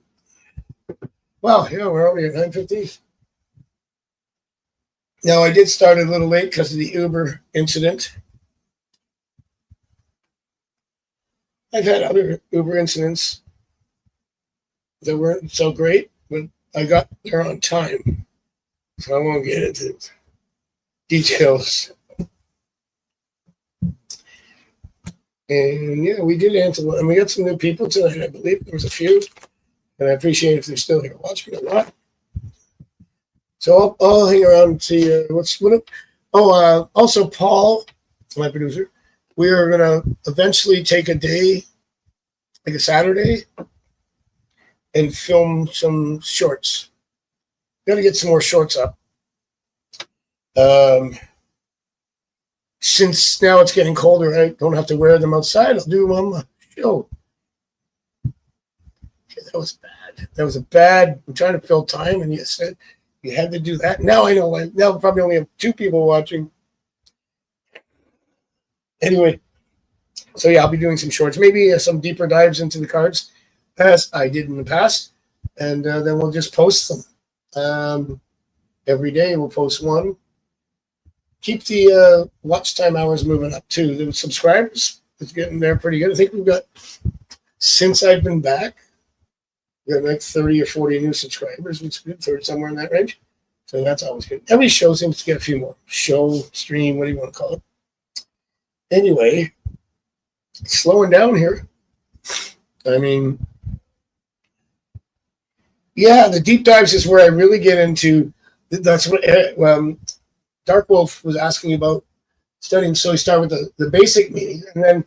Speaker 1: Well, yeah, we're only at 9:15. Now, I did start a little late because of the Uber incident. I've had other Uber incidents that weren't so great, but I got there on time. So I won't get into details. And yeah, we did answer, and we got some new people tonight, I believe. There was a few, and I appreciate if they're still here watching or not. So I'll hang around and see also Paul, my producer, we are going to eventually take a day, like a Saturday, and film some shorts. Got to get some more shorts up. Since now it's getting colder, I don't have to wear them outside. I'll do them on the show. Okay, that was bad. That was a bad. I'm trying to fill time, and you said you had to do that. Now I know. Now probably only have 2 people watching. Anyway, so yeah, I'll be doing some shorts, maybe some deeper dives into the cards, as I did in the past, and then we'll just post them every day. We'll post one. Keep the watch time hours moving up too. The subscribers is getting there pretty good. I think we've got, since I've been back, we got like 30 or 40 new subscribers, which is good, 30, somewhere in that range. So that's always good. Every show seems to get a few more. Show, stream, what do you want to call it? Anyway, slowing down here. I mean, yeah, the deep dives is where I really get into. That's what Dark Wolf was asking about studying. So he started with the basic meaning, and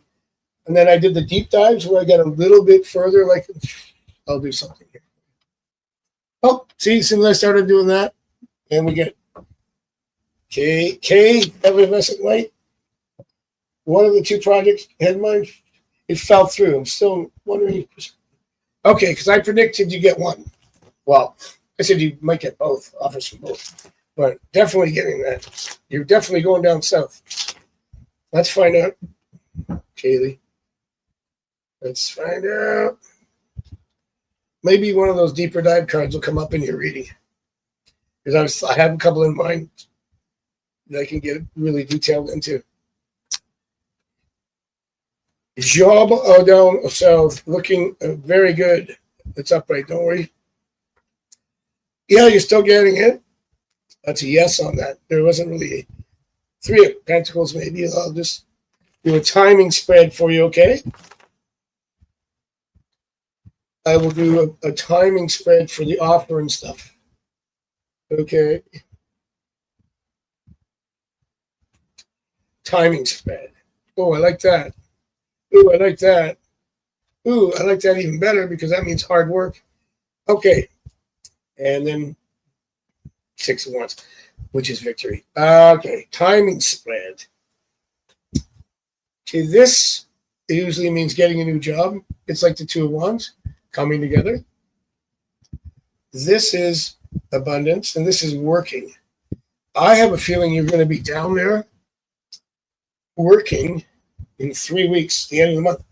Speaker 1: then I did the deep dives where I got a little bit further. Like, I'll do something here. Oh, see, since I started doing that, and we get K Effervescent Light. One of the 2 projects had mine. It fell through. I'm still wondering. Okay, because I predicted you get one. Well, I said you might get both, offers from both. But definitely getting that. You're definitely going down south. Let's find out, Kaylee. Let's find out. Maybe one of those deeper dive cards will come up in your reading. Because I have a couple in mind that I can get really detailed into. Job down south, looking very good. It's upright, don't worry. Yeah, you're still getting it. That's a yes on that. There wasn't really a three of pentacles, maybe. I'll just do a timing spread for you, okay? I will do a timing spread for the offer and stuff. Okay. Timing spread. Oh, I like that. Ooh, I like that. Ooh, I like that even better because that means hard work. Okay. And then 6 of Wands, which is victory. Okay. Timing spread. Okay, this usually means getting a new job. It's like the 2 of Wands coming together. This is abundance, and this is working. I have a feeling you're going to be down there working in 3 weeks, the end of the month,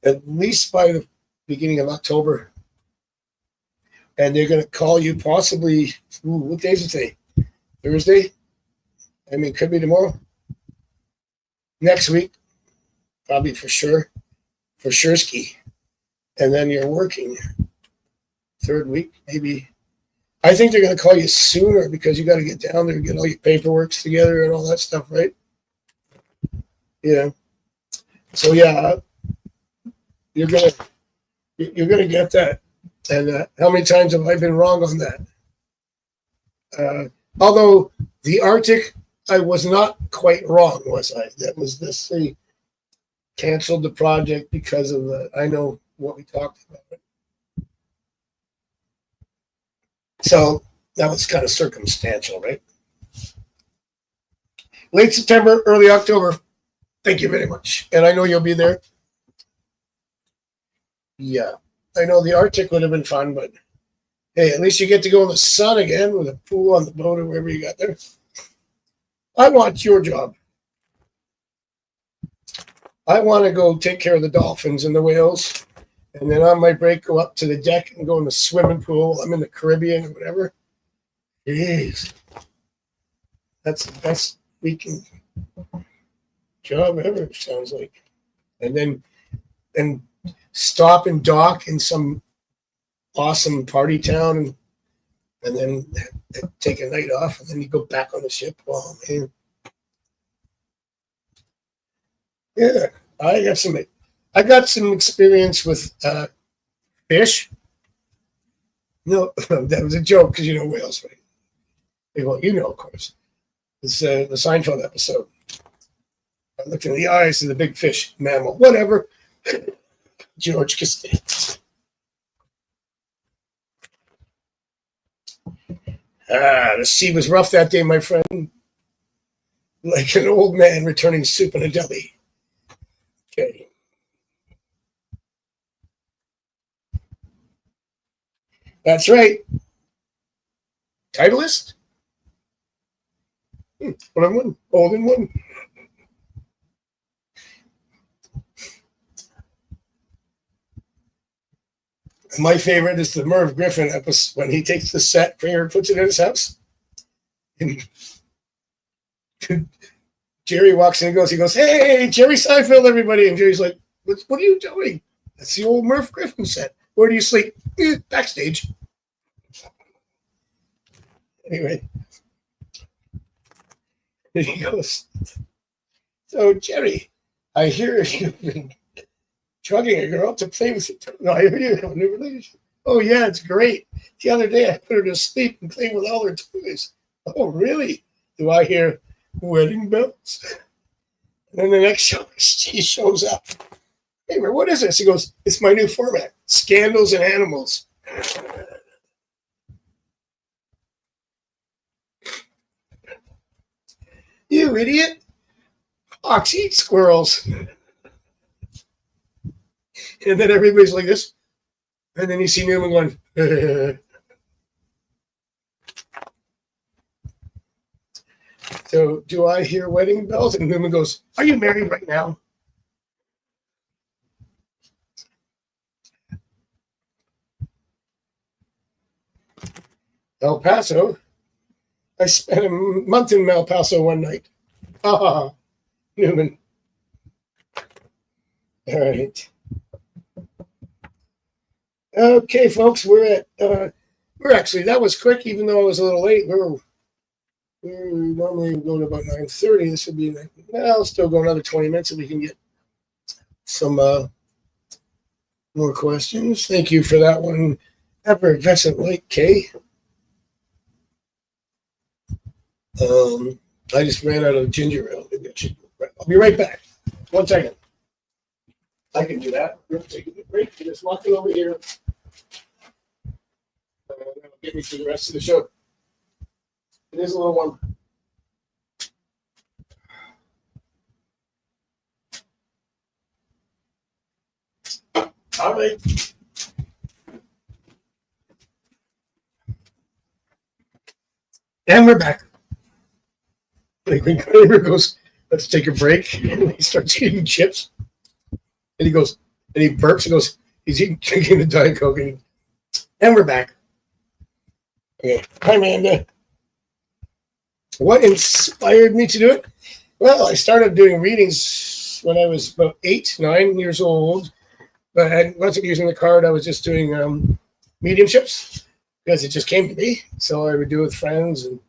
Speaker 1: at least by the beginning of October. And they're going to call you possibly, what day is it today? Thursday? I mean, could be tomorrow. Next week, probably for sure. For sure ski. And then you're working. Third week, maybe. I think they're going to call you sooner because you got to get down there and get all your paperwork together and all that stuff, right? Yeah. So yeah, you're gonna get that. And how many times have I been wrong on that? Although the Arctic, I was not quite wrong, was I? That was this. They canceled the project because of the. I know what we talked about. So that was kind of circumstantial, right? Late September, early October. Thank you very much. And I know you'll be there. Yeah. I know the Arctic would have been fun, but hey, at least you get to go in the sun again with a pool on the boat or wherever you got there. I want your job. I want to go take care of the dolphins and the whales. And then on my break, go up to the deck and go in the swimming pool. I'm in the Caribbean or whatever. Jeez. That's the best weekend job ever, sounds like. And then stop and dock in some awesome party town and then take a night off and then you go back on the ship. Oh man. Yeah, I got some experience with fish. No, that was a joke because you know whales, right? Well, you know, of course. It's the Seinfeld episode. I looked in the eyes of the big fish mammal. Whatever. George Costanza. The sea was rough that day, my friend. Like an old man returning soup in a deli. Okay. That's right. Titleist? 1-on-1. All in one. My favorite is the Merv Griffin episode when he takes the set prayer and puts it in his house. And Jerry walks in and he goes, "Hey, Jerry Seinfeld, everybody." And Jerry's like, what are you doing? That's the old Merv Griffin set. Where do you sleep? Backstage. Anyway. And he goes, "So, Jerry, I hear you've been drugging a girl to play with you. No, I hear you have a new relationship." "Oh, yeah, it's great. The other day I put her to sleep and played with all her toys." "Oh, really?" "Do I hear wedding bells?" And then the next show, she shows up. "Hey, what is this?" He goes, "It's my new format, Scandals and Animals." "You idiot. Fox eat squirrels." And then everybody's like this. And then you see Newman going, so do I hear wedding bells? And Newman goes, are you married right now? El Paso. I spent a month in El Paso one night. Ah, Newman. All right. Okay, folks, we're actually, that was quick, even though I was a little late. We normally go to about 9:30. This would be, I'll still go another 20 minutes if we can get some more questions. Thank you for that one. Effervescent Lake K. I just ran out of ginger ale. I'll be right back. 1 second. I can do that. We're taking a break. Just walking over here. That'll get me through the rest of the show. It is a little one. All right. And we're back. Like when Kramer goes, let's take a break, and he starts eating chips. And he goes, and he burps and goes, he's drinking the Diet Coke. And we're back. Okay. Hi, Amanda. What inspired me to do it? Well, I started doing readings when I was about 8, 9 years old. But I wasn't using the card. I was just doing mediumships because it just came to me. So I would do it with friends and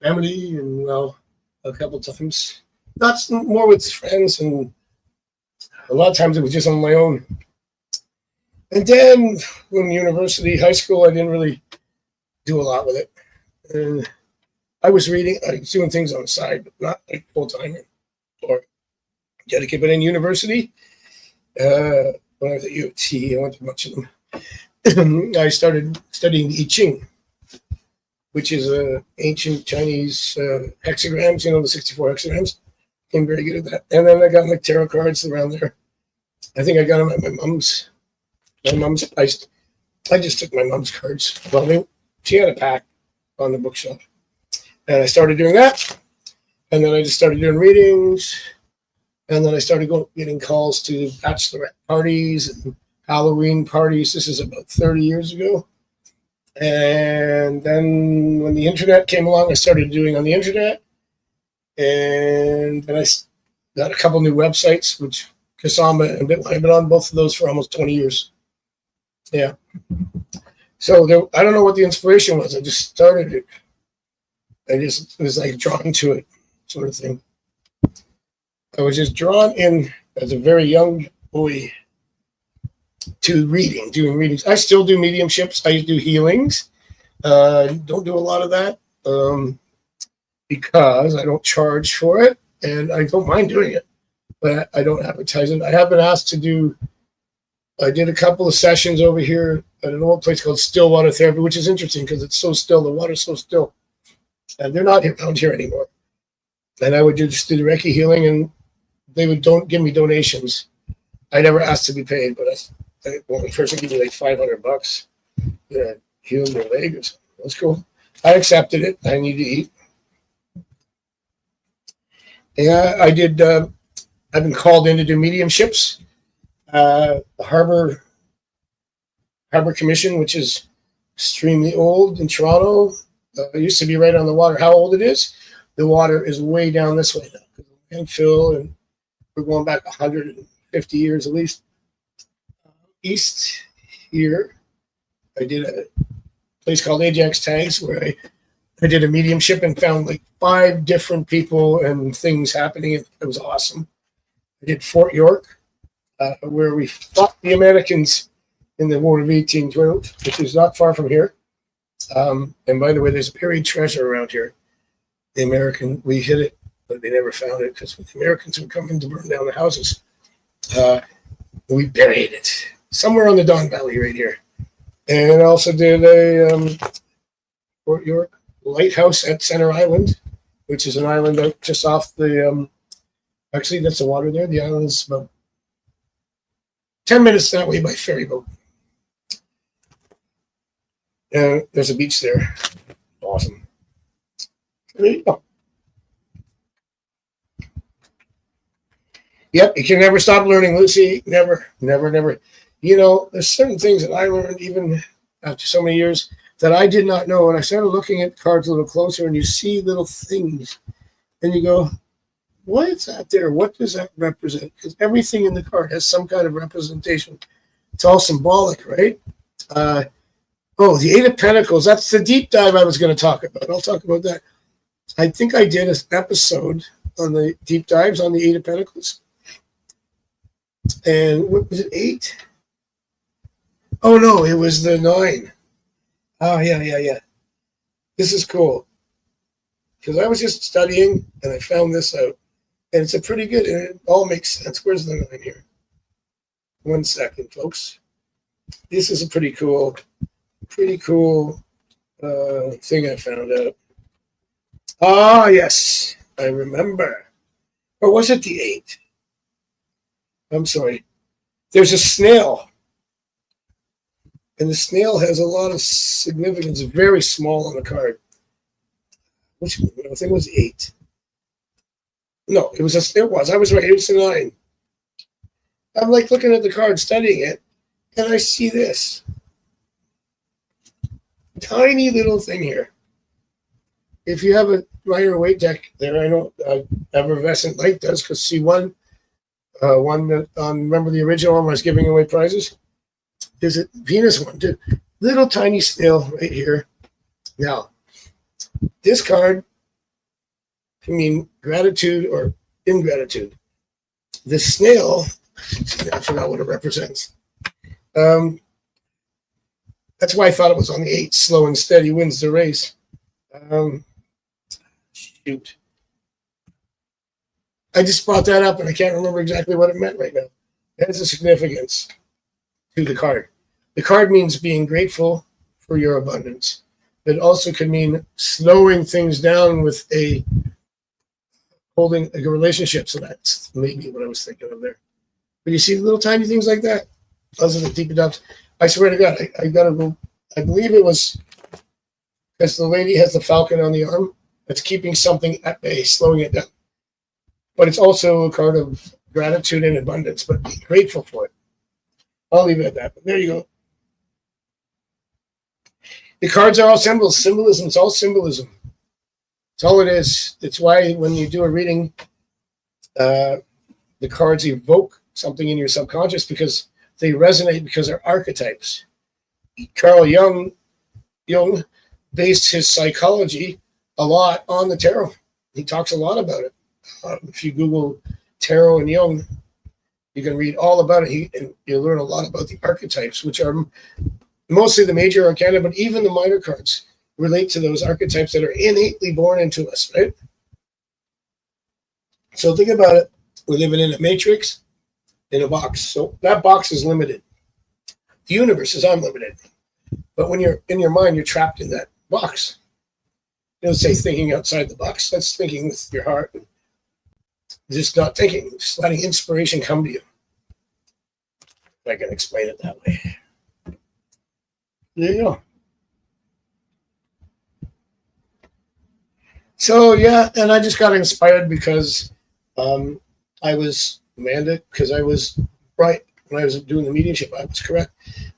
Speaker 1: family and, well, a couple times. Not more with friends, and a lot of times it was just on my own. And then when university, high school, I didn't really do a lot with it. And I was reading, I was doing things on the side, but not like full time or dedicated. But in university, when I was at U of T, I went to much of them. I started studying the I Ching, which is ancient Chinese hexagrams, the 64 hexagrams. Became very good at that. And then I got my tarot cards around there. I think I got them at my mom's. I just took my mom's cards. Well, she had a pack on the bookshelf. And I started doing that. And then I just started doing readings. And then I started getting calls to bachelorette parties and Halloween parties. This is about 30 years ago. And then when the internet came along, I started doing on the internet. And then I got a couple new websites, which Kasama and Bitline. I've been on both of those for almost 20 years. Yeah. So I don't know what the inspiration was. I just started it. I just was like drawn to it, sort of thing. I was just drawn in as a very young boy to doing readings. I still do mediumships. I do healings. Don't do a lot of that because I don't charge for it, and I don't mind doing it, but I don't advertise it. I have been asked to do. I did a couple of sessions over here at an old place called Stillwater Therapy, which is interesting because it's so still. The water's so still, and they're not around here anymore. And I would just do the Reiki healing, and they would give me donations. I never asked to be paid, but one person gave me like $500 to heal my leg or something. That's cool. I accepted it. I need to eat. Yeah, I did. I've been called in to do mediumships. The Harbor Commission, which is extremely old in Toronto. It used to be right on the water. How old it is? The water is way down this way now. Landfill, and we're going back 150 years at least. East here, I did a place called Ajax Tags where I did a mediumship and found like 5 different people and things happening. It was awesome. I did Fort York, where we fought the Americans in the War of 1812, which is not far from here. And by the way, there's a buried treasure around here. We hid it, but they never found it because the Americans were coming to burn down the houses. We buried it somewhere on the Don Valley right here. And I also did a Fort York lighthouse at Center Island, which is an island out just off the, actually that's the water there. The island's about 10 minutes that way by ferry boat. And there's a beach there. Awesome. There you go. Yep, you can never stop learning, Lucy. Never, never, never. You know, there's certain things that I learned even after so many years that I did not know. And I started looking at cards a little closer, and you see little things, and you go, what is that there? What does that represent? Because everything in the card has some kind of representation. It's all symbolic, right? The Eight of Pentacles. That's the deep dive I was going to talk about. I'll talk about that. I think I did an episode on the deep dives on the Eight of Pentacles. And what was it, 8? Oh, no, it was the 9. Oh, yeah. This is cool. Because I was just studying, and I found this out. And it's a pretty good, and it all makes sense. Where's the 9 here? 1 second, folks. This is a pretty cool thing I found out. Ah, yes, I remember. Or was it the 8? I'm sorry. There's a snail. And the snail has a lot of significance, very small on the card. Which I think it was 8. No, it was. I was right. It was a 9. I'm like looking at the card, studying it, and I see this tiny little thing here. If you have a Rider-Waite deck there, I know Effervescent Light does, because see one that remember the original one where I was giving away prizes? There's a Venus one, too. Little tiny snail right here. Now, this card can mean gratitude or ingratitude. The snail, I forgot what it represents. That's why I thought it was on the 8. Slow and steady wins the race. Shoot. I just brought that up and I can't remember exactly what it meant right now. That is a significance to the card. The card means being grateful for your abundance. It also could mean slowing things down with holding a relationship. So that's maybe what I was thinking of there. But you see little tiny things like that. Those are the deep depths. I swear to God, I gotta go. I believe it was because the lady has the falcon on the arm that's keeping something at bay, slowing it down. But it's also a card of gratitude and abundance, but be grateful for it. I'll leave it at that. But there you go. The cards are all symbols. Symbolism. It's all symbolism. It's all it is. It's why when you do a reading, the cards evoke something in your subconscious because they resonate because they're archetypes. Carl Jung based his psychology a lot on the tarot. He talks a lot about it. If you Google tarot and Jung, you can read all about it. And you'll learn a lot about the archetypes, which are mostly the major arcana, but even the minor cards relate to those archetypes that are innately born into us, right? So think about it. We're living in a matrix, in a box. So that box is limited. The universe is unlimited. But when you're in your mind, you're trapped in that box. You don't say thinking outside the box. That's thinking with your heart. Just not thinking, just letting inspiration come to you. If I can explain it that way. There you go. So, yeah, and I just got inspired because I was Amanda, because I was right when I was doing the mediumship. I was correct.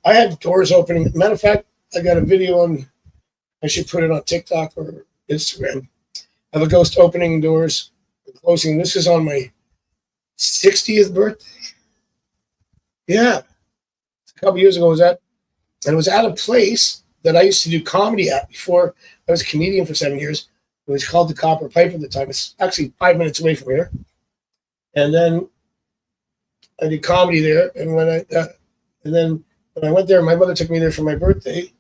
Speaker 1: I had doors opening. Matter of fact, I got a video on, I should put it on TikTok or Instagram, of a ghost opening doors and closing. This is on my 60th birthday. Yeah. A couple years ago it was at a place that I used to do comedy at before I was a comedian for 7 years. It was called the Copper Pipe at the time. It's actually 5 minutes away from here. And then I did comedy there. And then when I went there, my mother took me there for my birthday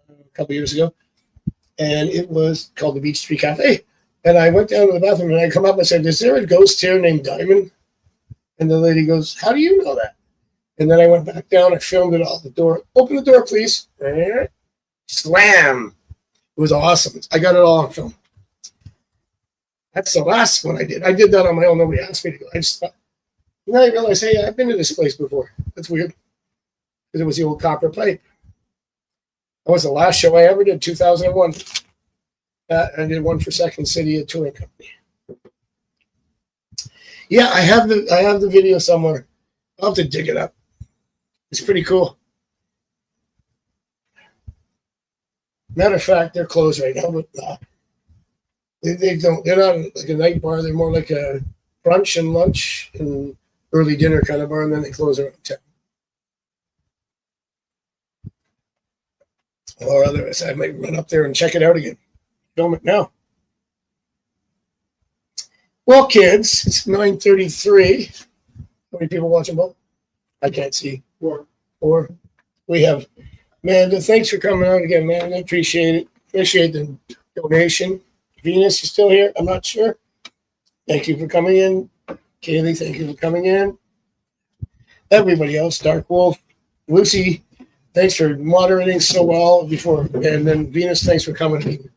Speaker 1: a couple years ago. And it was called the Beach Street Cafe. And I went down to the bathroom and I come up and I said, is there a ghost here named Diamond? And the lady goes, how do you know that? And then I went back down, I filmed it all, the door. Open the door, please. Slam. It was awesome. I got it all on film. That's the last one I did. I did that on my own. Nobody asked me to go. I just thought, and then I realized, hey, I've been to this place before. That's weird. Because it was the old Copper Pipe. That was the last show I ever did, 2001. I did one for Second City, a touring company. Yeah, I have the video somewhere. I'll have to dig it up. It's pretty cool. Matter of fact, they're closed right now, but they're not like a night bar. They're more like a brunch and lunch and early dinner kind of bar, and then they close around 10. Or otherwise, I might run up there and check it out again. Film it now. Well, kids, it's 9:33. How many people watching both? I can't see. Four. We have Amanda. Thanks for coming out again, man. I appreciate it. Appreciate the donation. Venus, you still here? I'm not sure. Thank you for coming in. Kaylee, thank you for coming in. Everybody else, Dark Wolf, Lucy, thanks for moderating so well before. And then Venus, thanks for coming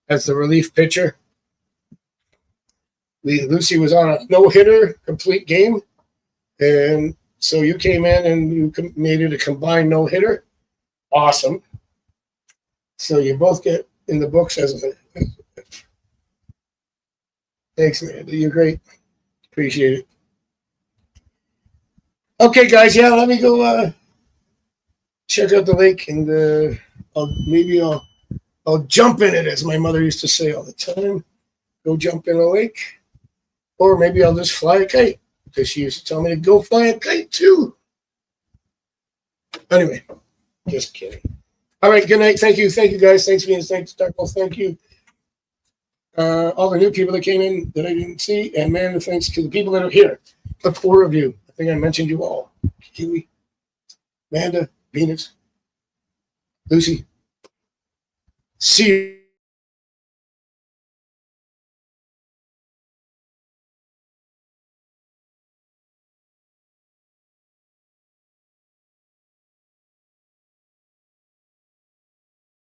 Speaker 1: as the relief pitcher. Lucy was on a no-hitter, complete game. And so you came in and you made it a combined no-hitter. Awesome. So you both get in the books as a... Thanks, man. You're great. Appreciate it. Okay, guys. Yeah, let me go check out the lake, and I'll jump in it, as my mother used to say all the time. Go jump in a lake, or maybe I'll just fly a kite, because she used to tell me to go fly a kite too. Anyway, just kidding. All right. Good night. Thank you, guys. Thanks, Venus. Thanks, Darko. Thank you. All the new people that came in that I didn't see, and man, thanks to the people that are here. The 4 of you. I think I mentioned you all. Kiwi, Amanda, Venus, Lucy. See you.